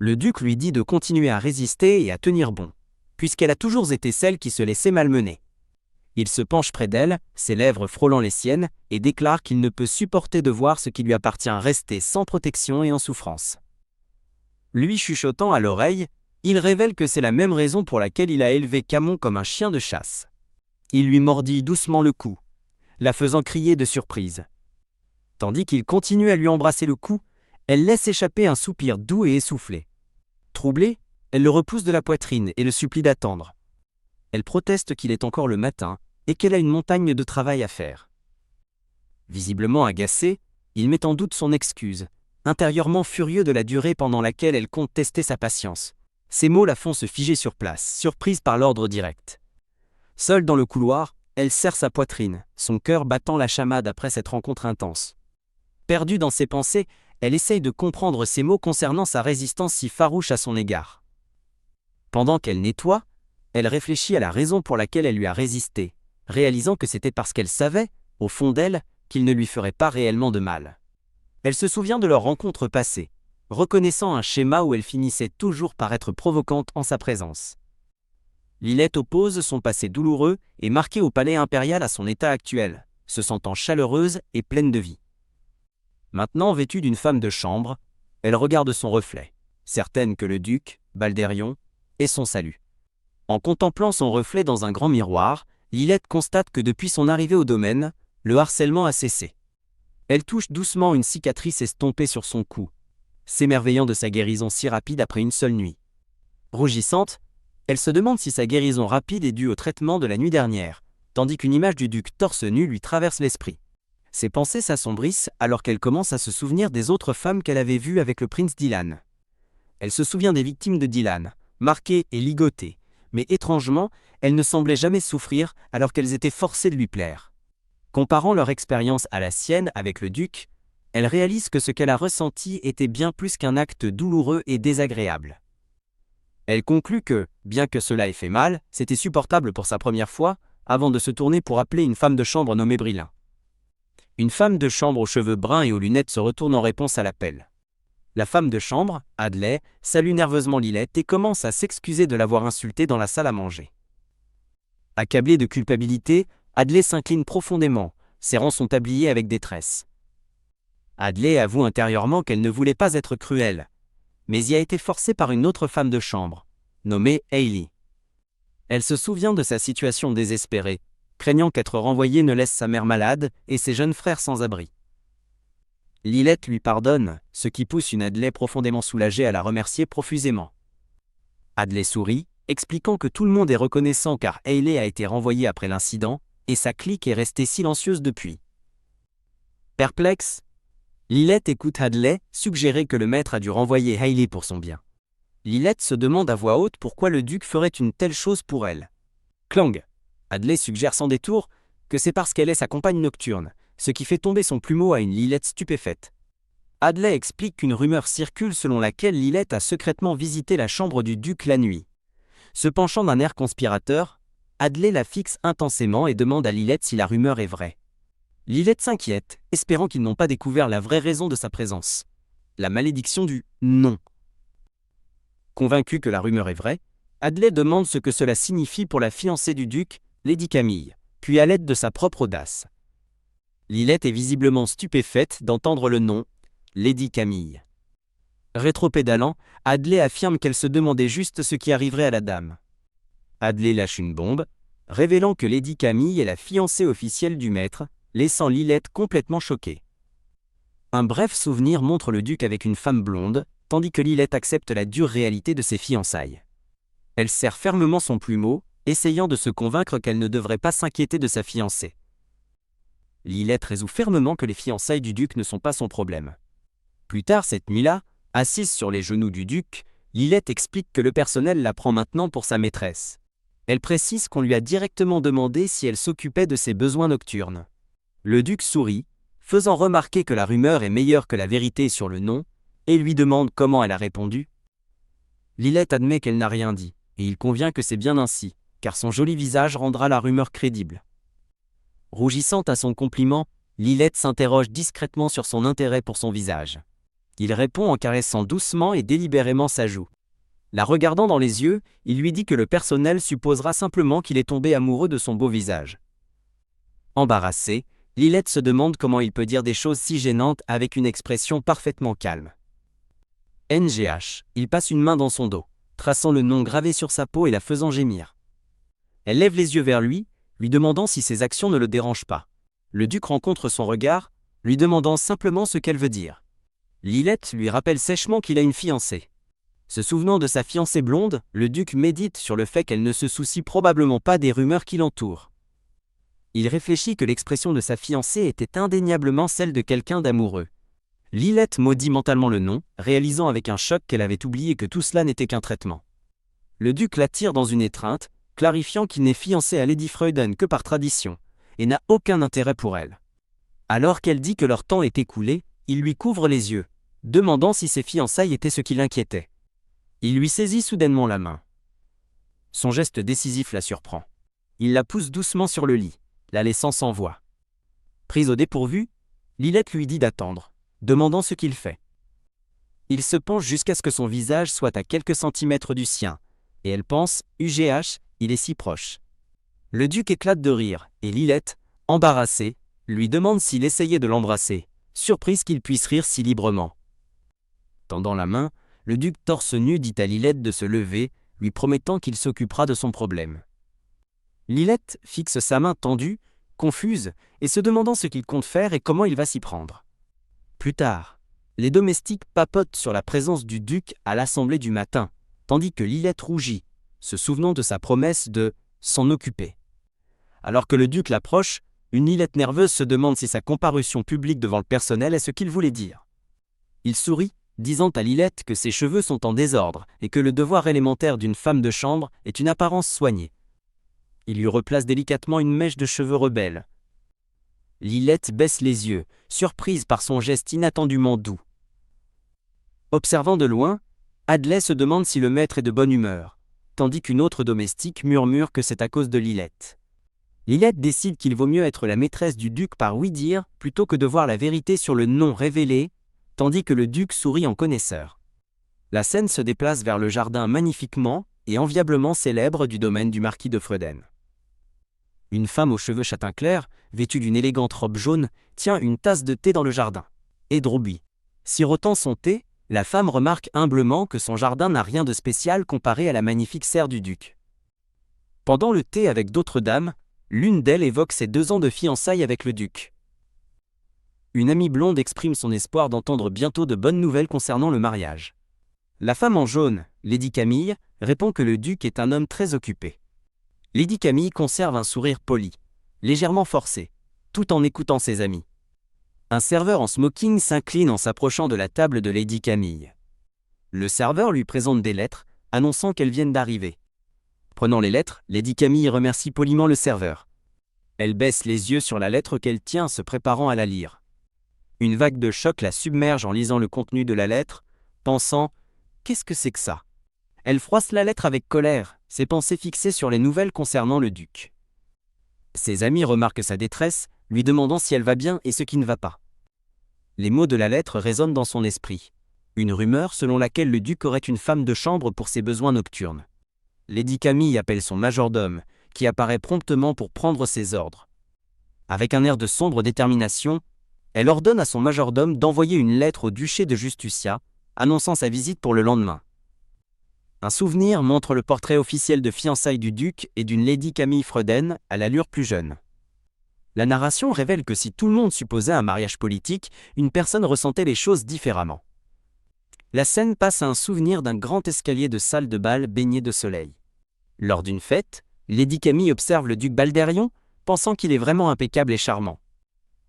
Le duc lui dit de continuer à résister et à tenir bon, puisqu'elle a toujours été celle qui se laissait malmener. Il se penche près d'elle, ses lèvres frôlant les siennes, et déclare qu'il ne peut supporter de voir ce qui lui appartient rester sans protection et en souffrance. Lui chuchotant à l'oreille, il révèle que c'est la même raison pour laquelle il a élevé Camon comme un chien de chasse. Il lui mordit doucement le cou, la faisant crier de surprise. Tandis qu'il continue à lui embrasser le cou, elle laisse échapper un soupir doux et essoufflé. Troublée, elle le repousse de la poitrine et le supplie d'attendre. Elle proteste qu'il est encore le matin et qu'elle a une montagne de travail à faire. Visiblement agacé, il met en doute son excuse, intérieurement furieux de la durée pendant laquelle elle compte tester sa patience. Ces mots la font se figer sur place, surprise par l'ordre direct. Seule dans le couloir, elle serre sa poitrine, son cœur battant la chamade après cette rencontre intense. Perdue dans ses pensées, elle essaye de comprendre ces mots concernant sa résistance si farouche à son égard. Pendant qu'elle nettoie, elle réfléchit à la raison pour laquelle elle lui a résisté, réalisant que c'était parce qu'elle savait, au fond d'elle, qu'il ne lui ferait pas réellement de mal. Elle se souvient de leur rencontre passée, reconnaissant un schéma où elle finissait toujours par être provocante en sa présence. Lilette oppose son passé douloureux et marqué au palais impérial à son état actuel, se sentant chaleureuse et pleine de vie. Maintenant vêtue d'une femme de chambre, elle regarde son reflet, certaine que le duc, Baldérion, est son salut. En contemplant son reflet dans un grand miroir, Lilette constate que depuis son arrivée au domaine, le harcèlement a cessé. Elle touche doucement une cicatrice estompée sur son cou, s'émerveillant de sa guérison si rapide après une seule nuit. Rougissante, elle se demande si sa guérison rapide est due au traitement de la nuit dernière, tandis qu'une image du duc torse nu lui traverse l'esprit. Ses pensées s'assombrissent alors qu'elle commence à se souvenir des autres femmes qu'elle avait vues avec le prince Dylan. Elle se souvient des victimes de Dylan, marquées et ligotées, mais étrangement, elles ne semblaient jamais souffrir alors qu'elles étaient forcées de lui plaire. Comparant leur expérience à la sienne avec le duc, elle réalise que ce qu'elle a ressenti était bien plus qu'un acte douloureux et désagréable. Elle conclut que, bien que cela ait fait mal, c'était supportable pour sa première fois, avant de se tourner pour appeler une femme de chambre nommée Brilin. Une femme de chambre aux cheveux bruns et aux lunettes se retourne en réponse à l'appel. La femme de chambre, Adley, salue nerveusement Lilette et commence à s'excuser de l'avoir insultée dans la salle à manger. Accablée de culpabilité, Adley s'incline profondément, serrant son tablier avec détresse. Adley avoue intérieurement qu'elle ne voulait pas être cruelle, mais y a été forcée par une autre femme de chambre, nommée Hailey. Elle se souvient de sa situation désespérée, craignant qu'être renvoyée ne laisse sa mère malade et ses jeunes frères sans abri. Lilette lui pardonne, ce qui pousse une Adley profondément soulagée à la remercier profusément. Adley sourit, expliquant que tout le monde est reconnaissant car Hailey a été renvoyée après l'incident, et sa clique est restée silencieuse depuis. Perplexe, Lilette écoute Adley suggérer que le maître a dû renvoyer Hailey pour son bien. Lilette se demande à voix haute pourquoi le duc ferait une telle chose pour elle. Clang. Adley suggère sans détour que c'est parce qu'elle est sa compagne nocturne, ce qui fait tomber son plumeau à une Lilette stupéfaite. Adley explique qu'une rumeur circule selon laquelle Lilette a secrètement visité la chambre du duc la nuit. Se penchant d'un air conspirateur, Adley la fixe intensément et demande à Lilette si la rumeur est vraie. Lilette s'inquiète, espérant qu'ils n'ont pas découvert la vraie raison de sa présence. La malédiction du « non ». Convaincue que la rumeur est vraie, Adley demande ce que cela signifie pour la fiancée du duc, Lady Camille, puis à l'aide de sa propre audace. Lilette est visiblement stupéfaite d'entendre le nom « Lady Camille ». Rétropédalant, Adley affirme qu'elle se demandait juste ce qui arriverait à la dame. Adley lâche une bombe, révélant que Lady Camille est la fiancée officielle du maître, laissant Lilette complètement choquée. Un bref souvenir montre le duc avec une femme blonde, tandis que Lilette accepte la dure réalité de ses fiançailles. Elle serre fermement son plumeau, essayant de se convaincre qu'elle ne devrait pas s'inquiéter de sa fiancée. Lilette résout fermement que les fiançailles du duc ne sont pas son problème. Plus tard cette nuit-là, assise sur les genoux du duc, Lilette explique que le personnel la prend maintenant pour sa maîtresse. Elle précise qu'on lui a directement demandé si elle s'occupait de ses besoins nocturnes. Le duc sourit, faisant remarquer que la rumeur est meilleure que la vérité sur le nom, et lui demande comment elle a répondu. Lilette admet qu'elle n'a rien dit, et il convient que c'est bien ainsi, car son joli visage rendra la rumeur crédible. Rougissant à son compliment, Lilette s'interroge discrètement sur son intérêt pour son visage. Il répond en caressant doucement et délibérément sa joue. La regardant dans les yeux, il lui dit que le personnel supposera simplement qu'il est tombé amoureux de son beau visage. Embarrassée, Lilette se demande comment il peut dire des choses si gênantes avec une expression parfaitement calme. NGH, il passe une main dans son dos, traçant le nom gravé sur sa peau et la faisant gémir. Elle lève les yeux vers lui, lui demandant si ses actions ne le dérangent pas. Le duc rencontre son regard, lui demandant simplement ce qu'elle veut dire. Lilette lui rappelle sèchement qu'il a une fiancée. Se souvenant de sa fiancée blonde, le duc médite sur le fait qu'elle ne se soucie probablement pas des rumeurs qui l'entourent. Il réfléchit que l'expression de sa fiancée était indéniablement celle de quelqu'un d'amoureux. Lilette maudit mentalement le nom, réalisant avec un choc qu'elle avait oublié que tout cela n'était qu'un traitement. Le duc la tire dans une étreinte, clarifiant qu'il n'est fiancé à Lady Freuden que par tradition, et n'a aucun intérêt pour elle. Alors qu'elle dit que leur temps est écoulé, il lui couvre les yeux, demandant si ses fiançailles étaient ce qui l'inquiétait. Il lui saisit soudainement la main. Son geste décisif la surprend. Il la pousse doucement sur le lit, la laissant sans voix. Prise au dépourvu, Lilette lui dit d'attendre, demandant ce qu'il fait. Il se penche jusqu'à ce que son visage soit à quelques centimètres du sien, et elle pense, UGH, il est si proche. Le duc éclate de rire, et Lilette, embarrassée, lui demande s'il essayait de l'embrasser, surprise qu'il puisse rire si librement. Tendant la main, le duc torse nu dit à Lilette de se lever, lui promettant qu'il s'occupera de son problème. Lilette fixe sa main tendue, confuse, et se demandant ce qu'il compte faire et comment il va s'y prendre. Plus tard, les domestiques papotent sur la présence du duc à l'assemblée du matin, tandis que Lilette rougit, se souvenant de sa promesse de s'en occuper. Alors que le duc l'approche, une Lilette nerveuse se demande si sa comparution publique devant le personnel est ce qu'il voulait dire. Il sourit, disant à Lilette que ses cheveux sont en désordre et que le devoir élémentaire d'une femme de chambre est une apparence soignée. Il lui replace délicatement une mèche de cheveux rebelle. Lilette baisse les yeux, surprise par son geste inattendument doux. Observant de loin, Adley se demande si le maître est de bonne humeur, tandis qu'une autre domestique murmure que c'est à cause de Lilette. Lilette décide qu'il vaut mieux être la maîtresse du duc par oui-dire plutôt que de voir la vérité sur le nom révélé, tandis que le duc sourit en connaisseur. La scène se déplace vers le jardin magnifiquement et enviablement célèbre du domaine du marquis de Freuden. Une femme aux cheveux châtain clair, vêtue d'une élégante robe jaune, tient une tasse de thé dans le jardin. Et Drouby. Sirotant son thé, la femme remarque humblement que son jardin n'a rien de spécial comparé à la magnifique serre du duc. Pendant le thé avec d'autres dames, l'une d'elles évoque ses 2 ans de fiançailles avec le duc. Une amie blonde exprime son espoir d'entendre bientôt de bonnes nouvelles concernant le mariage. La femme en jaune, Lady Camille, répond que le duc est un homme très occupé. Lady Camille conserve un sourire poli, légèrement forcé, tout en écoutant ses amis. Un serveur en smoking s'incline en s'approchant de la table de Lady Camille. Le serveur lui présente des lettres, annonçant qu'elles viennent d'arriver. Prenant les lettres, Lady Camille remercie poliment le serveur. Elle baisse les yeux sur la lettre qu'elle tient, se préparant à la lire. Une vague de choc la submerge en lisant le contenu de la lettre, pensant « Qu'est-ce que c'est que ça ?» Elle froisse la lettre avec colère, ses pensées fixées sur les nouvelles concernant le duc. Ses amis remarquent sa détresse, lui demandant si elle va bien et ce qui ne va pas. Les mots de la lettre résonnent dans son esprit. Une rumeur selon laquelle le duc aurait une femme de chambre pour ses besoins nocturnes. Lady Camille appelle son majordome, qui apparaît promptement pour prendre ses ordres. Avec un air de sombre détermination, elle ordonne à son majordome d'envoyer une lettre au duché de Justucia, annonçant sa visite pour le lendemain. Un souvenir montre le portrait officiel de fiançailles du duc et d'une lady Camille Freuden à l'allure plus jeune. La narration révèle que si tout le monde supposait un mariage politique, une personne ressentait les choses différemment. La scène passe à un souvenir d'un grand escalier de salle de bal baigné de soleil. Lors d'une fête, lady Camille observe le duc Baldérion, pensant qu'il est vraiment impeccable et charmant.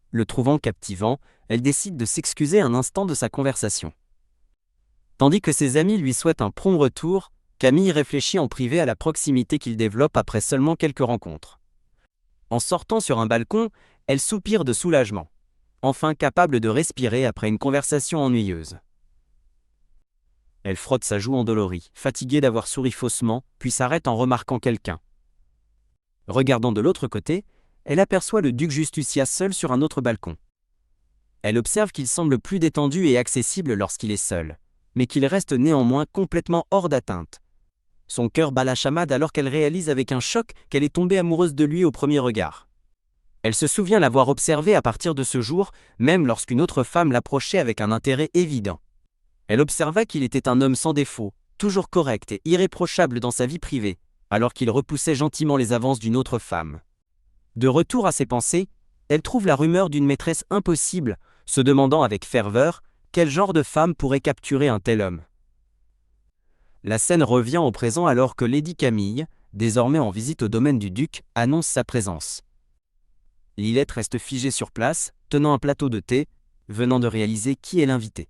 Le trouvant captivant, elle décide de s'excuser un instant de sa conversation. Tandis que ses amis lui souhaitent un prompt retour, Camille réfléchit en privé à la proximité qu'il développe après seulement quelques rencontres. En sortant sur un balcon, elle soupire de soulagement, enfin capable de respirer après une conversation ennuyeuse. Elle frotte sa joue endolorie, fatiguée d'avoir souri faussement, puis s'arrête en remarquant quelqu'un. Regardant de l'autre côté, elle aperçoit le duc Justucia seul sur un autre balcon. Elle observe qu'il semble plus détendu et accessible lorsqu'il est seul, mais qu'il reste néanmoins complètement hors d'atteinte. Son cœur bat la chamade alors qu'elle réalise avec un choc qu'elle est tombée amoureuse de lui au premier regard. Elle se souvient l'avoir observé à partir de ce jour, même lorsqu'une autre femme l'approchait avec un intérêt évident. Elle observa qu'il était un homme sans défaut, toujours correct et irréprochable dans sa vie privée, alors qu'il repoussait gentiment les avances d'une autre femme. De retour à ses pensées, elle trouve la rumeur d'une maîtresse impossible, se demandant avec ferveur quel genre de femme pourrait capturer un tel homme. La scène revient au présent alors que lady Camille, désormais en visite au domaine du duc, annonce sa présence. Lilette reste figée sur place, tenant un plateau de thé, venant de réaliser qui est l'invité.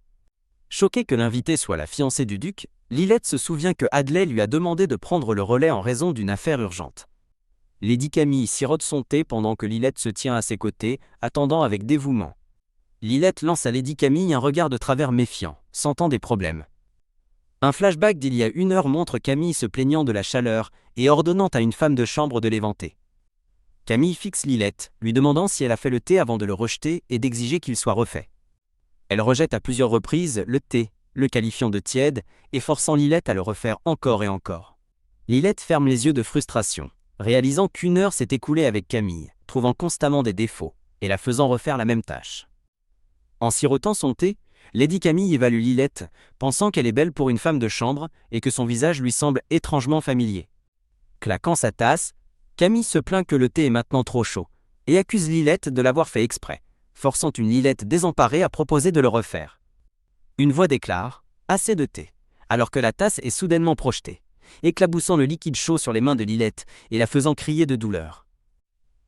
Choquée que l'invité soit la fiancée du duc, Lilette se souvient que Hadley lui a demandé de prendre le relais en raison d'une affaire urgente. Lady Camille sirote son thé pendant que Lilette se tient à ses côtés, attendant avec dévouement. Lilette lance à lady Camille un regard de travers méfiant, sentant des problèmes. Un flashback d'il y a 1 heure montre Camille se plaignant de la chaleur et ordonnant à une femme de chambre de l'éventer. Camille fixe Lilette, lui demandant si elle a fait le thé avant de le rejeter et d'exiger qu'il soit refait. Elle rejette à plusieurs reprises le thé, le qualifiant de tiède et forçant Lilette à le refaire encore et encore. Lilette ferme les yeux de frustration, réalisant qu'1 heure s'est écoulée avec Camille, trouvant constamment des défauts et la faisant refaire la même tâche. En sirotant son thé, lady Camille évalue Lilette, pensant qu'elle est belle pour une femme de chambre et que son visage lui semble étrangement familier. Claquant sa tasse, Camille se plaint que le thé est maintenant trop chaud et accuse Lilette de l'avoir fait exprès, forçant une Lilette désemparée à proposer de le refaire. Une voix déclare « Assez de thé », alors que la tasse est soudainement projetée, éclaboussant le liquide chaud sur les mains de Lilette et la faisant crier de douleur.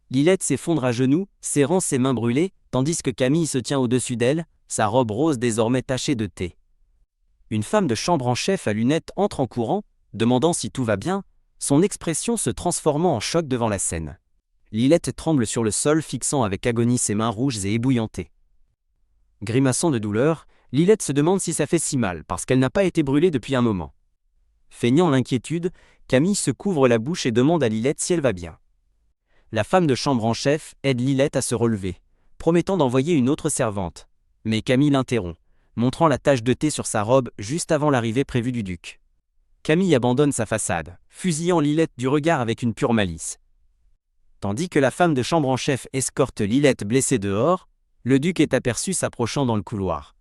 Lilette s'effondre à genoux, serrant ses mains brûlées, tandis que Camille se tient au-dessus d'elle, sa robe rose désormais tachée de thé. Une femme de chambre en chef à lunettes entre en courant, demandant si tout va bien, son expression se transformant en choc devant la scène. Lilette tremble sur le sol, fixant avec agonie ses mains rouges et ébouillantées. Grimaçant de douleur, Lilette se demande si ça fait si mal parce qu'elle n'a pas été brûlée depuis un moment. Feignant l'inquiétude, Camille se couvre la bouche et demande à Lilette si elle va bien. La femme de chambre en chef aide Lilette à se relever, promettant d'envoyer une autre servante. Mais Camille l'interrompt, montrant la tache de thé sur sa robe juste avant l'arrivée prévue du duc. Camille abandonne sa façade, fusillant Lilette du regard avec une pure malice. Tandis que la femme de chambre en chef escorte Lilette blessée dehors, le duc est aperçu s'approchant dans le couloir.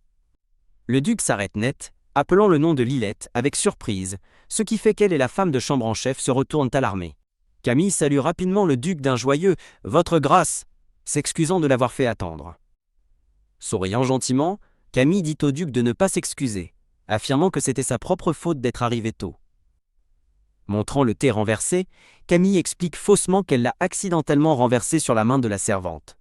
Le duc s'arrête net, appelant le nom de Lilette avec surprise, ce qui fait qu'elle et la femme de chambre en chef se retournent alarmées. Camille salue rapidement le duc d'un joyeux « Votre grâce », s'excusant de l'avoir fait attendre. Souriant gentiment, Camille dit au duc de ne pas s'excuser, affirmant que c'était sa propre faute d'être arrivé tôt. Montrant le thé renversé, Camille explique faussement qu'elle l'a accidentellement renversé sur la main de la servante.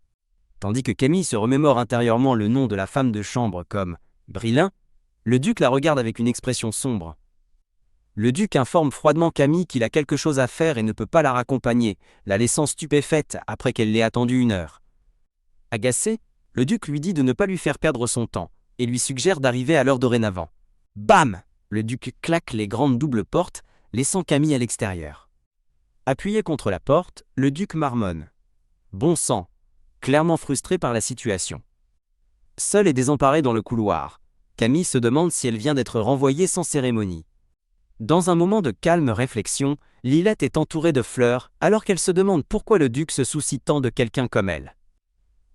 Tandis que Camille se remémore intérieurement le nom de la femme de chambre comme Brilin, le duc la regarde avec une expression sombre. Le duc informe froidement Camille qu'il a quelque chose à faire et ne peut pas la raccompagner, la laissant stupéfaite après qu'elle l'ait attendu 1 heure. Agacé, le duc lui dit de ne pas lui faire perdre son temps et lui suggère d'arriver à l'heure dorénavant. Bam! Le duc claque les grandes doubles portes, laissant Camille à l'extérieur. Appuyé contre la porte, le duc marmonne. Bon sang, clairement frustré par la situation. Seule et désemparée dans le couloir, Camille se demande si elle vient d'être renvoyée sans cérémonie. Dans un moment de calme réflexion, Lilette est entourée de fleurs alors qu'elle se demande pourquoi le duc se soucie tant de quelqu'un comme elle.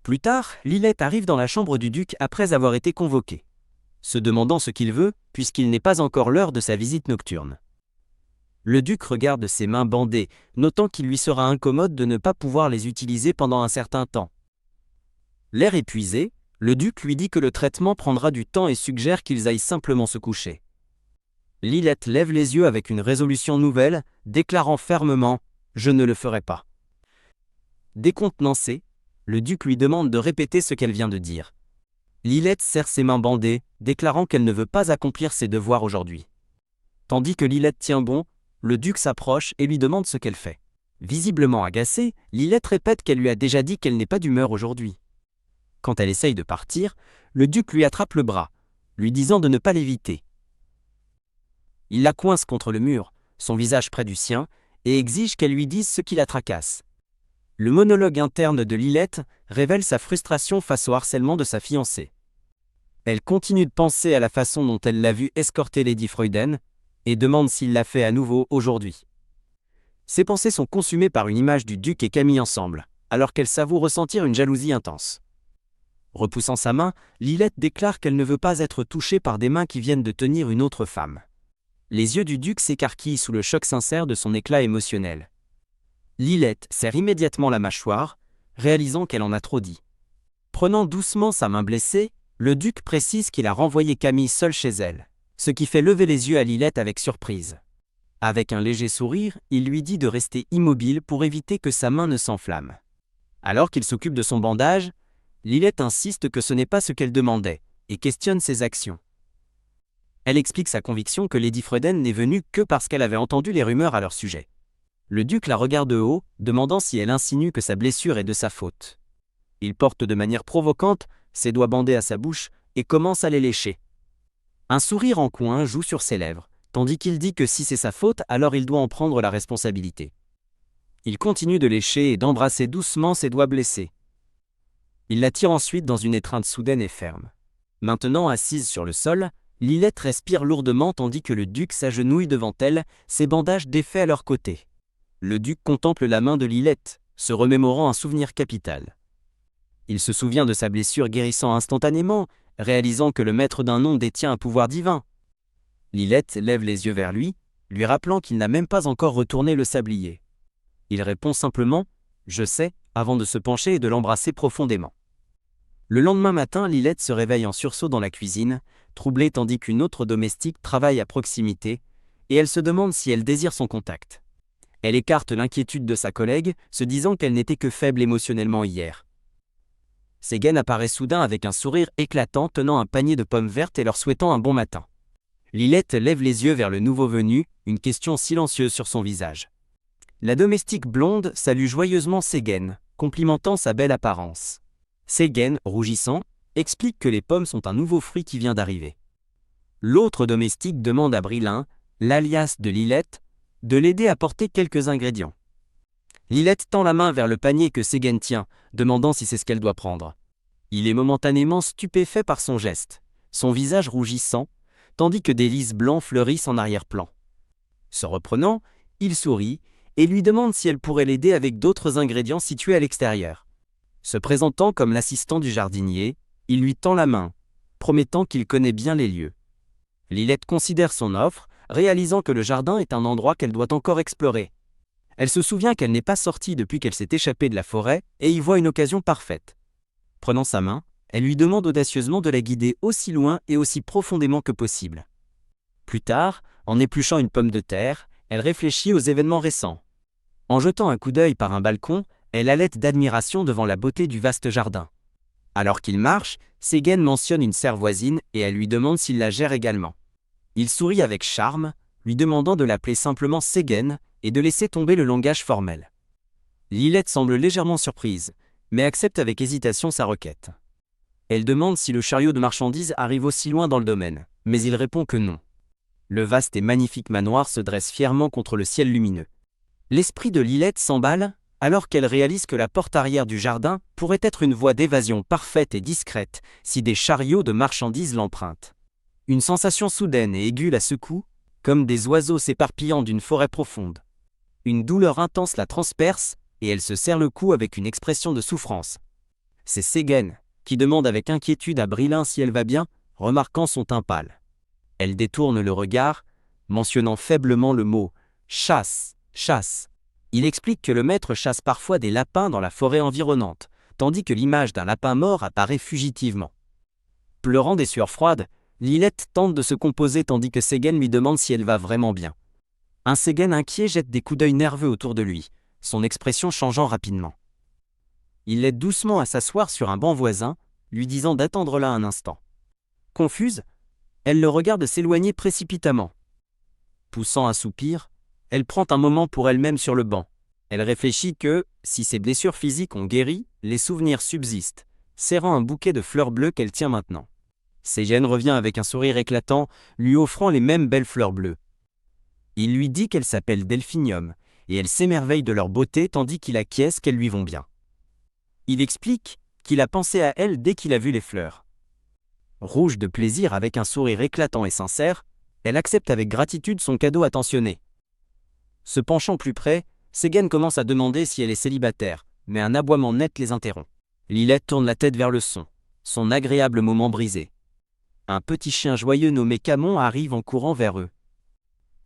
Plus tard, Lilette arrive dans la chambre du duc après avoir été convoquée, se demandant ce qu'il veut puisqu'il n'est pas encore l'heure de sa visite nocturne. Le duc regarde ses mains bandées, notant qu'il lui sera incommode de ne pas pouvoir les utiliser pendant un certain temps. L'air épuisé, le duc lui dit que le traitement prendra du temps et suggère qu'ils aillent simplement se coucher. Lilette lève les yeux avec une résolution nouvelle, déclarant fermement « Je ne le ferai pas ». Décontenancé, le duc lui demande de répéter ce qu'elle vient de dire. Lilette serre ses mains bandées, déclarant qu'elle ne veut pas accomplir ses devoirs aujourd'hui. Tandis que Lilette tient bon, le duc s'approche et lui demande ce qu'elle fait. Visiblement agacée, Lilette répète qu'elle lui a déjà dit qu'elle n'est pas d'humeur aujourd'hui. Quand elle essaye de partir, le duc lui attrape le bras, lui disant de ne pas l'éviter. Il la coince contre le mur, son visage près du sien, et exige qu'elle lui dise ce qui la tracasse. Le monologue interne de Lilette révèle sa frustration face au harcèlement de sa fiancée. Elle continue de penser à la façon dont elle l'a vu escorter Lady Freuden, et demande s'il l'a fait à nouveau aujourd'hui. Ses pensées sont consumées par une image du duc et Camille ensemble, alors qu'elle s'avoue ressentir une jalousie intense. Repoussant sa main, Lilette déclare qu'elle ne veut pas être touchée par des mains qui viennent de tenir une autre femme. Les yeux du duc s'écarquillent sous le choc sincère de son éclat émotionnel. Lilette serre immédiatement la mâchoire, réalisant qu'elle en a trop dit. Prenant doucement sa main blessée, le duc précise qu'il a renvoyé Camille seule chez elle, ce qui fait lever les yeux à Lilette avec surprise. Avec un léger sourire, il lui dit de rester immobile pour éviter que sa main ne s'enflamme. Alors qu'il s'occupe de son bandage, Lilette insiste que ce n'est pas ce qu'elle demandait, et questionne ses actions. Elle explique sa conviction que Lady Freuden n'est venue que parce qu'elle avait entendu les rumeurs à leur sujet. Le duc la regarde de haut, demandant si elle insinue que sa blessure est de sa faute. Il porte de manière provocante ses doigts bandés à sa bouche et commence à les lécher. Un sourire en coin joue sur ses lèvres, tandis qu'il dit que si c'est sa faute, alors il doit en prendre la responsabilité. Il continue de lécher et d'embrasser doucement ses doigts blessés. Il la tire ensuite dans une étreinte soudaine et ferme. Maintenant assise sur le sol, Lilette respire lourdement tandis que le duc s'agenouille devant elle, ses bandages défaits à leur côté. Le duc contemple la main de Lilette, se remémorant un souvenir capital. Il se souvient de sa blessure guérissant instantanément, réalisant que le maître d'un nom détient un pouvoir divin. Lilette lève les yeux vers lui, lui rappelant qu'il n'a même pas encore retourné le sablier. Il répond simplement « Je sais », avant de se pencher et de l'embrasser profondément. Le lendemain matin, Lilette se réveille en sursaut dans la cuisine, troublée tandis qu'une autre domestique travaille à proximité, et elle se demande si elle désire son contact. Elle écarte l'inquiétude de sa collègue, se disant qu'elle n'était que faible émotionnellement hier. Séguin apparaît soudain avec un sourire éclatant tenant un panier de pommes vertes et leur souhaitant un bon matin. Lilette lève les yeux vers le nouveau venu, une question silencieuse sur son visage. La domestique blonde salue joyeusement Séguin, complimentant sa belle apparence. Séguin, rougissant, explique que les pommes sont un nouveau fruit qui vient d'arriver. L'autre domestique demande à Brilin, l'alias de Lilette, de l'aider à porter quelques ingrédients. Lilette tend la main vers le panier que Séguin tient, demandant si c'est ce qu'elle doit prendre. Il est momentanément stupéfait par son geste, son visage rougissant, tandis que des lys blancs fleurissent en arrière-plan. Se reprenant, il sourit et lui demande si elle pourrait l'aider avec d'autres ingrédients situés à l'extérieur. Se présentant comme l'assistant du jardinier, il lui tend la main, promettant qu'il connaît bien les lieux. Lilette considère son offre, réalisant que le jardin est un endroit qu'elle doit encore explorer. Elle se souvient qu'elle n'est pas sortie depuis qu'elle s'est échappée de la forêt et y voit une occasion parfaite. Prenant sa main, elle lui demande audacieusement de la guider aussi loin et aussi profondément que possible. Plus tard, en épluchant une pomme de terre, elle réfléchit aux événements récents. En jetant un coup d'œil par un balcon, elle halète d'admiration devant la beauté du vaste jardin. Alors qu'il marche, Séguin mentionne une serre voisine et elle lui demande s'il la gère également. Il sourit avec charme, lui demandant de l'appeler simplement Séguin et de laisser tomber le langage formel. Lilette semble légèrement surprise, mais accepte avec hésitation sa requête. Elle demande si le chariot de marchandises arrive aussi loin dans le domaine, mais il répond que non. Le vaste et magnifique manoir se dresse fièrement contre le ciel lumineux. L'esprit de Lilette s'emballe alors qu'elle réalise que la porte arrière du jardin pourrait être une voie d'évasion parfaite et discrète si des chariots de marchandises l'empruntent. Une sensation soudaine et aiguë la secoue, comme des oiseaux s'éparpillant d'une forêt profonde. Une douleur intense la transperce et elle se serre le cou avec une expression de souffrance. C'est Séguin qui demande avec inquiétude à Brilin si elle va bien, remarquant son teint pâle. Elle détourne le regard, mentionnant faiblement le mot Chasse, chasse. Il explique que le maître chasse parfois des lapins dans la forêt environnante, tandis que l'image d'un lapin mort apparaît fugitivement. Pleurant des sueurs froides, Lilette tente de se composer tandis que Séguin lui demande si elle va vraiment bien. Un Séguin inquiet jette des coups d'œil nerveux autour de lui, son expression changeant rapidement. Il l'aide doucement à s'asseoir sur un banc voisin, lui disant d'attendre là un instant. Confuse, elle le regarde s'éloigner précipitamment. Poussant un soupir, elle prend un moment pour elle-même sur le banc. Elle réfléchit que, si ses blessures physiques ont guéri, les souvenirs subsistent, serrant un bouquet de fleurs bleues qu'elle tient maintenant. Séguin revient avec un sourire éclatant, lui offrant les mêmes belles fleurs bleues. Il lui dit qu'elles s'appellent Delphinium, et elle s'émerveille de leur beauté tandis qu'il acquiesce qu'elles lui vont bien. Il explique qu'il a pensé à elle dès qu'il a vu les fleurs. Rouge de plaisir avec un sourire éclatant et sincère, elle accepte avec gratitude son cadeau attentionné. Se penchant plus près, Séguin commence à demander si elle est célibataire, mais un aboiement net les interrompt. Lilette tourne la tête vers le son agréable moment brisé. Un petit chien joyeux nommé Camon arrive en courant vers eux.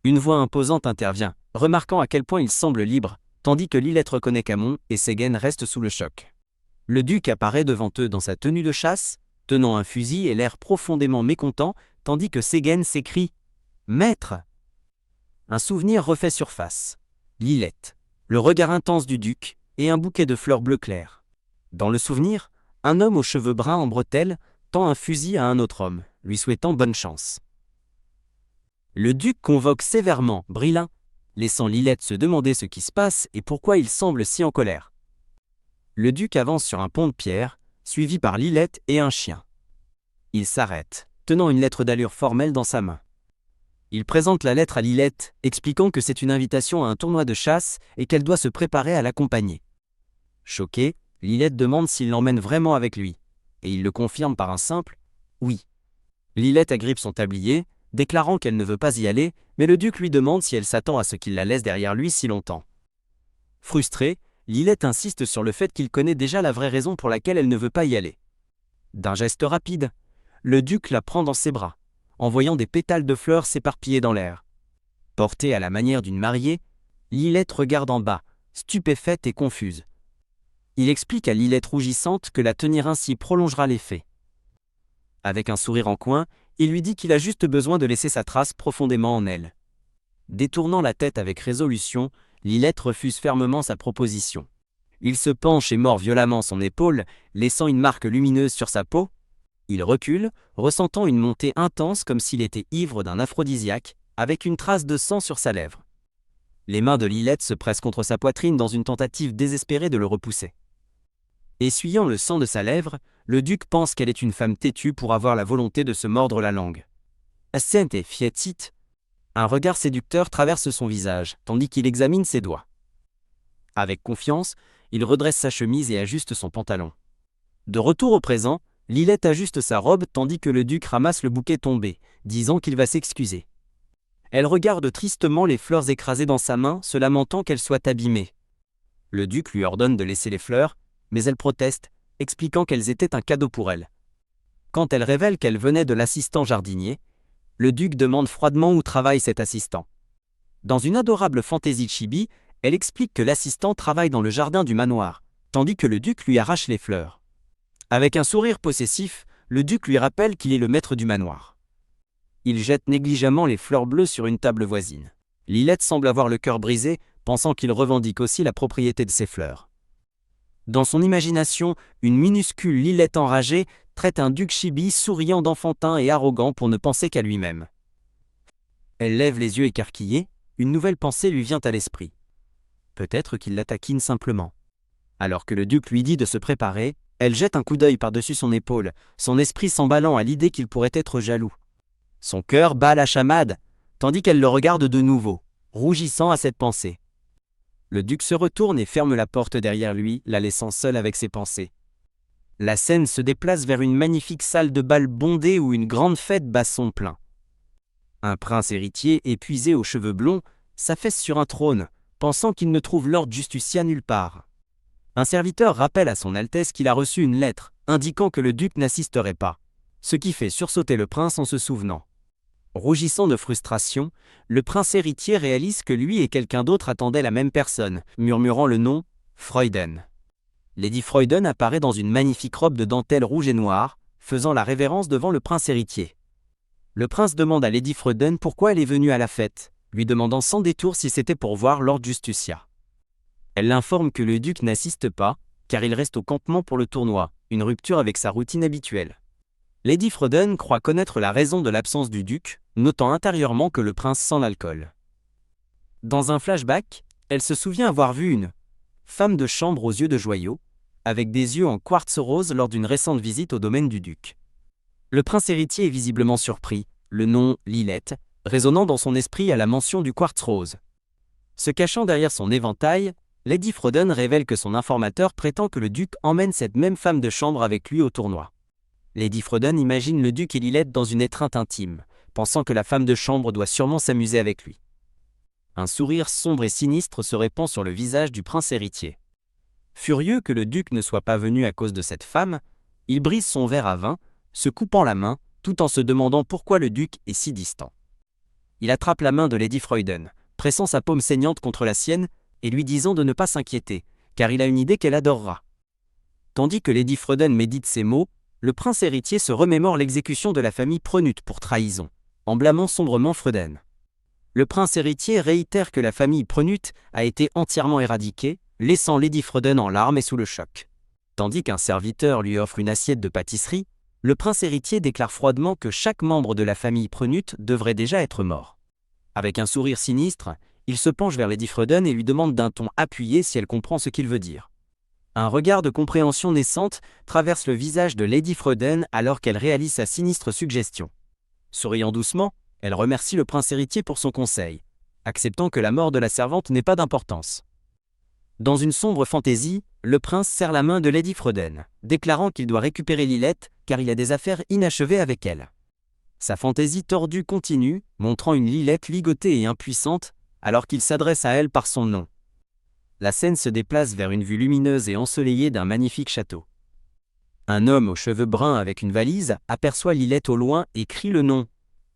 Une voix imposante intervient, remarquant à quel point il semble libre, tandis que Lilette reconnaît Camon et Séguin reste sous le choc. Le duc apparaît devant eux dans sa tenue de chasse, tenant un fusil et l'air profondément mécontent, tandis que Séguin s'écrie « Maître !» Un souvenir refait surface. Lilette, le regard intense du duc et un bouquet de fleurs bleues claires. Dans le souvenir, un homme aux cheveux bruns en bretelles tend un fusil à un autre homme, lui souhaitant bonne chance. Le duc convoque sévèrement Brilin, laissant Lilette se demander ce qui se passe et pourquoi il semble si en colère. Le duc avance sur un pont de pierre, suivi par Lilette et un chien. Il s'arrête, tenant une lettre d'allure formelle dans sa main. Il présente la lettre à Lilette, expliquant que c'est une invitation à un tournoi de chasse et qu'elle doit se préparer à l'accompagner. Choquée, Lilette demande s'il l'emmène vraiment avec lui, et il le confirme par un simple « oui ». Lilette agrippe son tablier, déclarant qu'elle ne veut pas y aller, mais le duc lui demande si elle s'attend à ce qu'il la laisse derrière lui si longtemps. Frustrée, Lilette insiste sur le fait qu'il connaît déjà la vraie raison pour laquelle elle ne veut pas y aller. D'un geste rapide, le duc la prend dans ses bras, envoyant des pétales de fleurs s'éparpiller dans l'air. Portée à la manière d'une mariée, Lilette regarde en bas, stupéfaite et confuse. Il explique à Lilette rougissante que la tenir ainsi prolongera l'effet. Avec un sourire en coin, il lui dit qu'il a juste besoin de laisser sa trace profondément en elle. Détournant la tête avec résolution, Lilette refuse fermement sa proposition. Il se penche et mord violemment son épaule, laissant une marque lumineuse sur sa peau. Il recule, ressentant une montée intense comme s'il était ivre d'un aphrodisiaque, avec une trace de sang sur sa lèvre. Les mains de Lilette se pressent contre sa poitrine dans une tentative désespérée de le repousser. Essuyant le sang de sa lèvre, le duc pense qu'elle est une femme têtue pour avoir la volonté de se mordre la langue. Assente fietit. Un regard séducteur traverse son visage, tandis qu'il examine ses doigts. Avec confiance, il redresse sa chemise et ajuste son pantalon. De retour au présent, Lilette ajuste sa robe tandis que le duc ramasse le bouquet tombé, disant qu'il va s'excuser. Elle regarde tristement les fleurs écrasées dans sa main, se lamentant qu'elles soient abîmées. Le duc lui ordonne de laisser les fleurs, mais elle proteste, expliquant qu'elles étaient un cadeau pour elle. Quand elle révèle qu'elle venait de l'assistant jardinier, le duc demande froidement où travaille cet assistant. Dans une adorable fantaisie chibi, elle explique que l'assistant travaille dans le jardin du manoir, tandis que le duc lui arrache les fleurs. Avec un sourire possessif, le duc lui rappelle qu'il est le maître du manoir. Il jette négligemment les fleurs bleues sur une table voisine. Lilette semble avoir le cœur brisé, pensant qu'il revendique aussi la propriété de ses fleurs. Dans son imagination, une minuscule Lilette enragée traite un duc chibi souriant d'enfantin et arrogant pour ne penser qu'à lui-même. Elle lève les yeux écarquillés, une nouvelle pensée lui vient à l'esprit. Peut-être qu'il la taquine simplement. Alors que le duc lui dit de se préparer, elle jette un coup d'œil par-dessus son épaule, son esprit s'emballant à l'idée qu'il pourrait être jaloux. Son cœur bat la chamade, tandis qu'elle le regarde de nouveau, rougissant à cette pensée. Le duc se retourne et ferme la porte derrière lui, la laissant seule avec ses pensées. La scène se déplace vers une magnifique salle de bal bondée où une grande fête bat son plein. Un prince héritier, épuisé aux cheveux blonds, s'affaisse sur un trône, pensant qu'il ne trouve Lord Justicia nulle part. Un serviteur rappelle à son Altesse qu'il a reçu une lettre, indiquant que le duc n'assisterait pas, ce qui fait sursauter le prince en se souvenant. Rougissant de frustration, le prince héritier réalise que lui et quelqu'un d'autre attendaient la même personne, murmurant le nom Freuden. Lady Freuden apparaît dans une magnifique robe de dentelle rouge et noire, faisant la révérence devant le prince héritier. Le prince demande à Lady Freuden pourquoi elle est venue à la fête, lui demandant sans détour si c'était pour voir Lord Justicia. Elle l'informe que le duc n'assiste pas, car il reste au campement pour le tournoi, une rupture avec sa routine habituelle. Lady Freuden croit connaître la raison de l'absence du duc, notant intérieurement que le prince sent l'alcool. Dans un flashback, elle se souvient avoir vu une femme de chambre aux yeux de joyaux, avec des yeux en quartz rose lors d'une récente visite au domaine du duc. Le prince héritier est visiblement surpris, le nom Lilette résonnant dans son esprit à la mention du quartz rose. Se cachant derrière son éventail, Lady Freuden révèle que son informateur prétend que le duc emmène cette même femme de chambre avec lui au tournoi. Lady Freuden imagine le duc et Lilette dans une étreinte intime, pensant que la femme de chambre doit sûrement s'amuser avec lui. Un sourire sombre et sinistre se répand sur le visage du prince héritier. Furieux que le duc ne soit pas venu à cause de cette femme, il brise son verre à vin, se coupant la main, tout en se demandant pourquoi le duc est si distant. Il attrape la main de Lady Freuden, pressant sa paume saignante contre la sienne, et lui disant de ne pas s'inquiéter, car il a une idée qu'elle adorera. Tandis que Lady Freuden médite ces mots, le prince héritier se remémore l'exécution de la famille Prenut pour trahison, en blâmant sombrement Freuden. Le prince héritier réitère que la famille Prenut a été entièrement éradiquée, laissant Lady Freuden en larmes et sous le choc. Tandis qu'un serviteur lui offre une assiette de pâtisserie, le prince héritier déclare froidement que chaque membre de la famille Prenut devrait déjà être mort. Avec un sourire sinistre, il se penche vers Lady Freuden et lui demande d'un ton appuyé si elle comprend ce qu'il veut dire. Un regard de compréhension naissante traverse le visage de Lady Freuden alors qu'elle réalise sa sinistre suggestion. Souriant doucement, elle remercie le prince héritier pour son conseil, acceptant que la mort de la servante n'ait pas d'importance. Dans une sombre fantaisie, le prince serre la main de Lady Freuden, déclarant qu'il doit récupérer Lilette car il a des affaires inachevées avec elle. Sa fantaisie tordue continue, montrant une Lilette ligotée et impuissante, alors qu'il s'adresse à elle par son nom. La scène se déplace vers une vue lumineuse et ensoleillée d'un magnifique château. Un homme aux cheveux bruns avec une valise aperçoit Lilette au loin et crie le nom.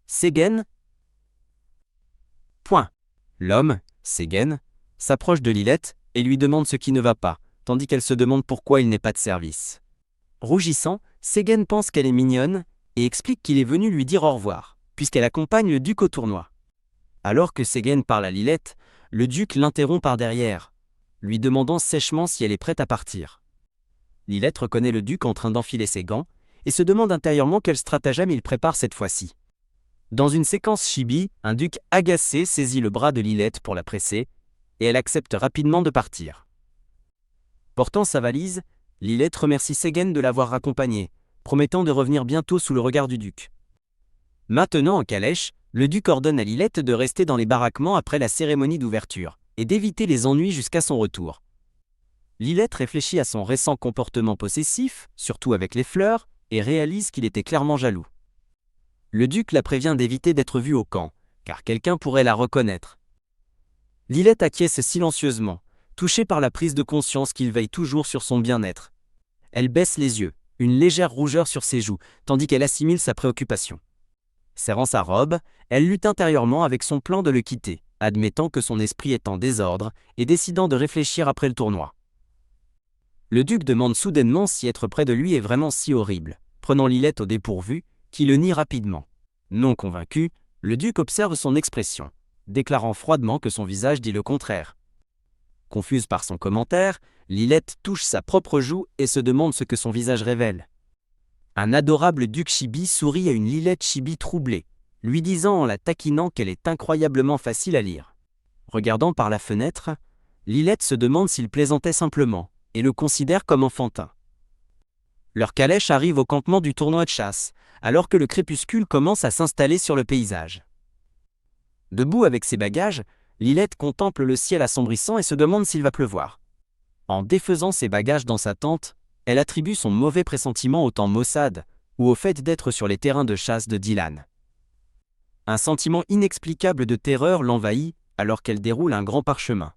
Ségen. L'homme, Ségen, s'approche de Lilette et lui demande ce qui ne va pas, tandis qu'elle se demande pourquoi il n'est pas de service. Rougissant, Ségen pense qu'elle est mignonne et explique qu'il est venu lui dire au revoir, puisqu'elle accompagne le duc au tournoi. Alors que Ségen parle à Lilette, le duc l'interrompt par derrière, lui demandant sèchement si elle est prête à partir. Lilette reconnaît le duc en train d'enfiler ses gants et se demande intérieurement quel stratagème il prépare cette fois-ci. Dans une séquence chibi, un duc agacé saisit le bras de Lilette pour la presser, et elle accepte rapidement de partir. Portant sa valise, Lilette remercie Ségen de l'avoir raccompagnée, promettant de revenir bientôt sous le regard du duc. Maintenant en calèche, le duc ordonne à Lilette de rester dans les baraquements après la cérémonie d'ouverture, et d'éviter les ennuis jusqu'à son retour. Lilette réfléchit à son récent comportement possessif, surtout avec les fleurs, et réalise qu'il était clairement jaloux. Le duc la prévient d'éviter d'être vue au camp, car quelqu'un pourrait la reconnaître. Lilette acquiesce silencieusement, touchée par la prise de conscience qu'il veille toujours sur son bien-être. Elle baisse les yeux, une légère rougeur sur ses joues, tandis qu'elle assimile sa préoccupation. Serrant sa robe, elle lutte intérieurement avec son plan de le quitter, admettant que son esprit est en désordre et décidant de réfléchir après le tournoi. Le duc demande soudainement si être près de lui est vraiment si horrible, prenant Lilette au dépourvu, qui le nie rapidement. Non convaincu, le duc observe son expression, déclarant froidement que son visage dit le contraire. Confuse par son commentaire, Lilette touche sa propre joue et se demande ce que son visage révèle. Un adorable duc chibi sourit à une Lilette chibi troublée, lui disant en la taquinant qu'elle est incroyablement facile à lire. Regardant par la fenêtre, Lilette se demande s'il plaisantait simplement, et le considère comme enfantin. Leur calèche arrive au campement du tournoi de chasse, alors que le crépuscule commence à s'installer sur le paysage. Debout avec ses bagages, Lilette contemple le ciel assombrissant et se demande s'il va pleuvoir. En défaisant ses bagages dans sa tente, elle attribue son mauvais pressentiment au temps maussade ou au fait d'être sur les terrains de chasse de Dylan. Un sentiment inexplicable de terreur l'envahit alors qu'elle déroule un grand parchemin.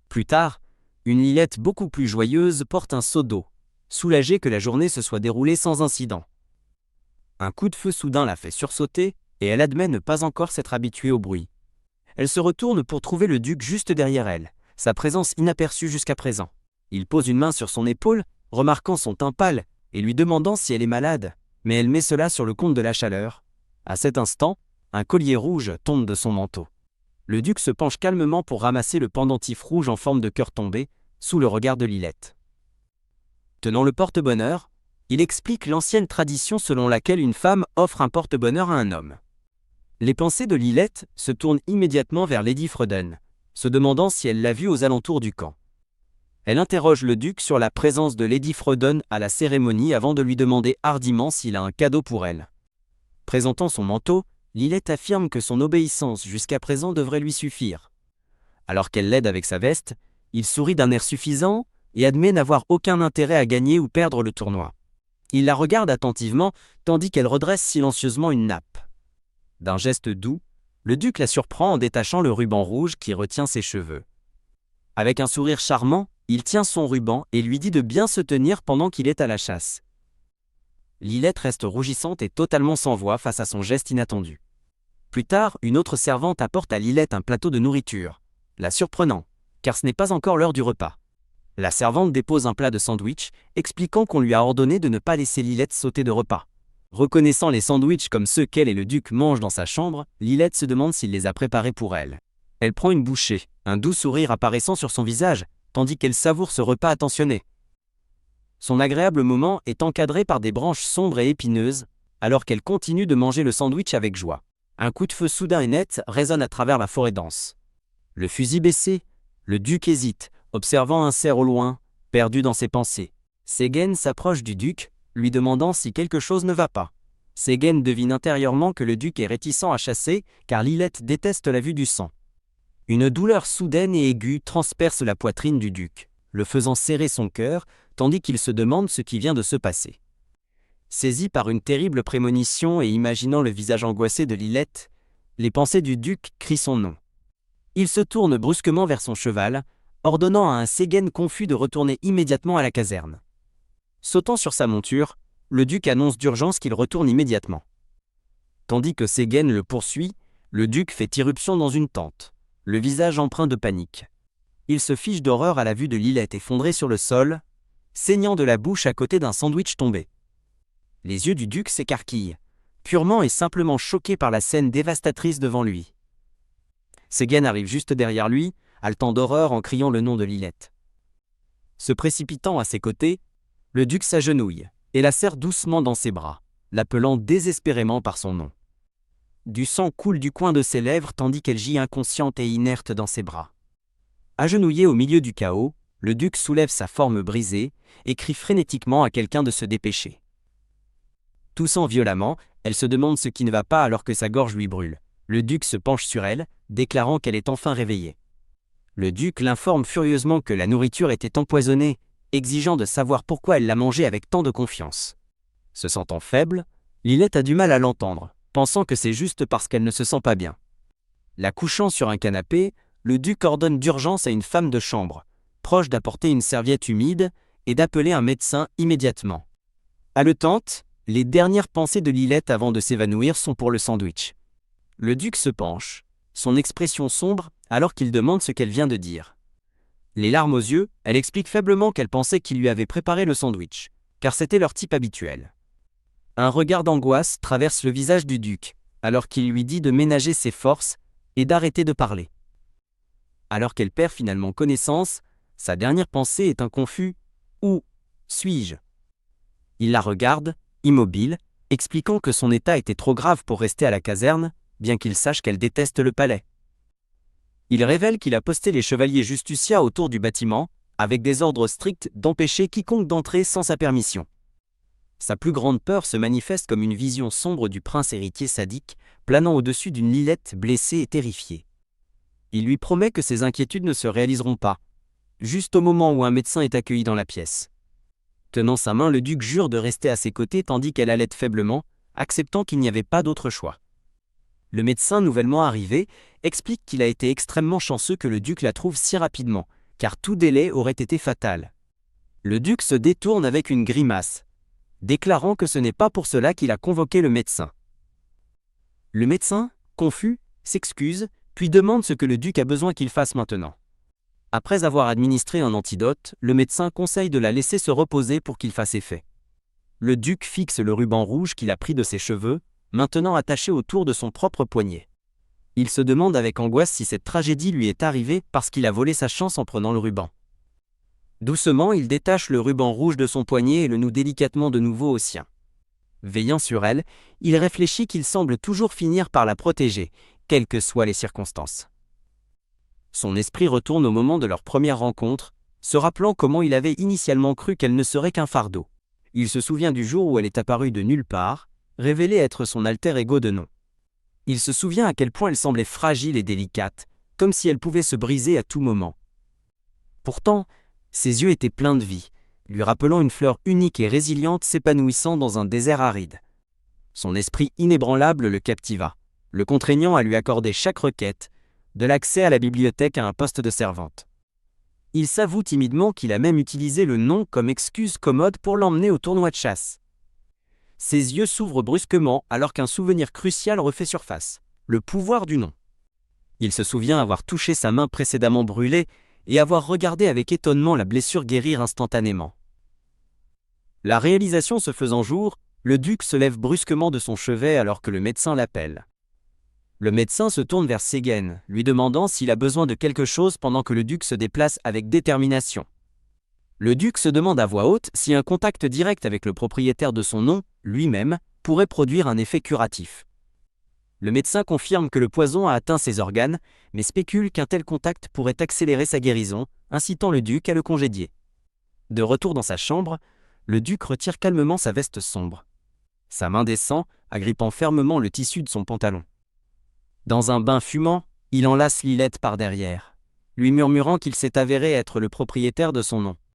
Plus tard, une Lilette beaucoup plus joyeuse porte un seau d'eau, soulagée que la journée se soit déroulée sans incident. Un coup de feu soudain la fait sursauter, et elle admet ne pas encore s'être habituée au bruit. Elle se retourne pour trouver le duc juste derrière elle, sa présence inaperçue jusqu'à présent. Il pose une main sur son épaule, remarquant son teint pâle, et lui demandant si elle est malade, mais elle met cela sur le compte de la chaleur. À cet instant, un collier rouge tombe de son manteau. Le duc se penche calmement pour ramasser le pendentif rouge en forme de cœur tombé, sous le regard de Lilette. Tenant le porte-bonheur, il explique l'ancienne tradition selon laquelle une femme offre un porte-bonheur à un homme. Les pensées de Lilette se tournent immédiatement vers Lady Freuden, se demandant si elle l'a vu aux alentours du camp. Elle interroge le duc sur la présence de Lady Freuden à la cérémonie avant de lui demander hardiment s'il a un cadeau pour elle. Présentant son manteau, Lilette affirme que son obéissance jusqu'à présent devrait lui suffire. Alors qu'elle l'aide avec sa veste, il sourit d'un air suffisant et admet n'avoir aucun intérêt à gagner ou perdre le tournoi. Il la regarde attentivement tandis qu'elle redresse silencieusement une nappe. D'un geste doux, le duc la surprend en détachant le ruban rouge qui retient ses cheveux. Avec un sourire charmant, il tient son ruban et lui dit de bien se tenir pendant qu'il est à la chasse. Lilette reste rougissante et totalement sans voix face à son geste inattendu. Plus tard, une autre servante apporte à Lilette un plateau de nourriture, la surprenant, car ce n'est pas encore l'heure du repas. La servante dépose un plat de sandwich, expliquant qu'on lui a ordonné de ne pas laisser Lilette sauter de repas. Reconnaissant les sandwichs comme ceux qu'elle et le duc mangent dans sa chambre, Lilette se demande s'il les a préparés pour elle. Elle prend une bouchée, un doux sourire apparaissant sur son visage, tandis qu'elle savoure ce repas attentionné. Son agréable moment est encadré par des branches sombres et épineuses, alors qu'elle continue de manger le sandwich avec joie. Un coup de feu soudain et net résonne à travers la forêt dense. Le fusil baissé, le duc hésite, observant un cerf au loin, perdu dans ses pensées. Séguène s'approche du duc, lui demandant si quelque chose ne va pas. Séguène devine intérieurement que le duc est réticent à chasser, car Lilette déteste la vue du sang. Une douleur soudaine et aiguë transperce la poitrine du duc, le faisant serrer son cœur, tandis qu'il se demande ce qui vient de se passer. Saisi par une terrible prémonition et imaginant le visage angoissé de Lilette, les pensées du duc crient son nom. Il se tourne brusquement vers son cheval, ordonnant à un Séguène confus de retourner immédiatement à la caserne. Sautant sur sa monture, le duc annonce d'urgence qu'il retourne immédiatement. Tandis que Séguène le poursuit, le duc fait irruption dans une tente, le visage empreint de panique. Il se fiche d'horreur à la vue de Lilette effondrée sur le sol, saignant de la bouche à côté d'un sandwich tombé. Les yeux du duc s'écarquillent, purement et simplement choqué par la scène dévastatrice devant lui. Séguène arrive juste derrière lui, haletant d'horreur en criant le nom de Lilette. Se précipitant à ses côtés, le duc s'agenouille et la serre doucement dans ses bras, l'appelant désespérément par son nom. Du sang coule du coin de ses lèvres tandis qu'elle gît inconsciente et inerte dans ses bras. Agenouillé au milieu du chaos, le duc soulève sa forme brisée et crie frénétiquement à quelqu'un de se dépêcher. Toussant violemment, elle se demande ce qui ne va pas alors que sa gorge lui brûle. Le duc se penche sur elle, déclarant qu'elle est enfin réveillée. Le duc l'informe furieusement que la nourriture était empoisonnée, exigeant de savoir pourquoi elle l'a mangée avec tant de confiance. Se sentant faible, Lilette a du mal à l'entendre, pensant que c'est juste parce qu'elle ne se sent pas bien. La couchant sur un canapé, le duc ordonne d'urgence à une femme de chambre, proche d'apporter une serviette humide et d'appeler un médecin immédiatement. Haletante, les dernières pensées de Lilette avant de s'évanouir sont pour le sandwich. Le duc se penche, son expression sombre alors qu'il demande ce qu'elle vient de dire. Les larmes aux yeux, elle explique faiblement qu'elle pensait qu'il lui avait préparé le sandwich, car c'était leur type habituel. Un regard d'angoisse traverse le visage du duc, alors qu'il lui dit de ménager ses forces et d'arrêter de parler. Alors qu'elle perd finalement connaissance, sa dernière pensée est un confus « Où suis-je » Il la regarde, immobile, expliquant que son état était trop grave pour rester à la caserne, bien qu'il sache qu'elle déteste le palais. Il révèle qu'il a posté les chevaliers Justicia autour du bâtiment, avec des ordres stricts d'empêcher quiconque d'entrer sans sa permission. Sa plus grande peur se manifeste comme une vision sombre du prince héritier sadique, planant au-dessus d'une Lilette blessée et terrifiée. Il lui promet que ses inquiétudes ne se réaliseront pas, juste au moment où un médecin est accueilli dans la pièce. Tenant sa main, le duc jure de rester à ses côtés tandis qu'elle halète faiblement, acceptant qu'il n'y avait pas d'autre choix. Le médecin nouvellement arrivé explique qu'il a été extrêmement chanceux que le duc la trouve si rapidement, car tout délai aurait été fatal. Le duc se détourne avec une grimace, déclarant que ce n'est pas pour cela qu'il a convoqué le médecin. Le médecin, confus, s'excuse, puis demande ce que le duc a besoin qu'il fasse maintenant. Après avoir administré un antidote, le médecin conseille de la laisser se reposer pour qu'il fasse effet. Le duc fixe le ruban rouge qu'il a pris de ses cheveux, maintenant attaché autour de son propre poignet. Il se demande avec angoisse si cette tragédie lui est arrivée parce qu'il a volé sa chance en prenant le ruban. Doucement, il détache le ruban rouge de son poignet et le noue délicatement de nouveau au sien. Veillant sur elle, il réfléchit qu'il semble toujours finir par la protéger, quelles que soient les circonstances. Son esprit retourne au moment de leur première rencontre, se rappelant comment il avait initialement cru qu'elle ne serait qu'un fardeau. Il se souvient du jour où elle est apparue de nulle part, révélée être son alter ego de nom. Il se souvient à quel point elle semblait fragile et délicate, comme si elle pouvait se briser à tout moment. Pourtant, ses yeux étaient pleins de vie, lui rappelant une fleur unique et résiliente s'épanouissant dans un désert aride. Son esprit inébranlable le captiva, le contraignant à lui accorder chaque requête, de l'accès à la bibliothèque à un poste de servante. Il s'avoue timidement qu'il a même utilisé le nom comme excuse commode pour l'emmener au tournoi de chasse. Ses yeux s'ouvrent brusquement alors qu'un souvenir crucial refait surface, le pouvoir du nom. Il se souvient avoir touché sa main précédemment brûlée et avoir regardé avec étonnement la blessure guérir instantanément. La réalisation se faisant jour, le duc se lève brusquement de son chevet alors que le médecin l'appelle. Le médecin se tourne vers Séguin, lui demandant s'il a besoin de quelque chose pendant que le duc se déplace avec détermination. Le duc se demande à voix haute si un contact direct avec le propriétaire de son nom, lui-même, pourrait produire un effet curatif. Le médecin confirme que le poison a atteint ses organes, mais spécule qu'un tel contact pourrait accélérer sa guérison, incitant le duc à le congédier. De retour dans sa chambre, le duc retire calmement sa veste sombre. Sa main descend, agrippant fermement le tissu de son pantalon. Dans un bain fumant, il enlace Lilette par derrière, lui murmurant qu'il s'est avéré être le propriétaire de son nom.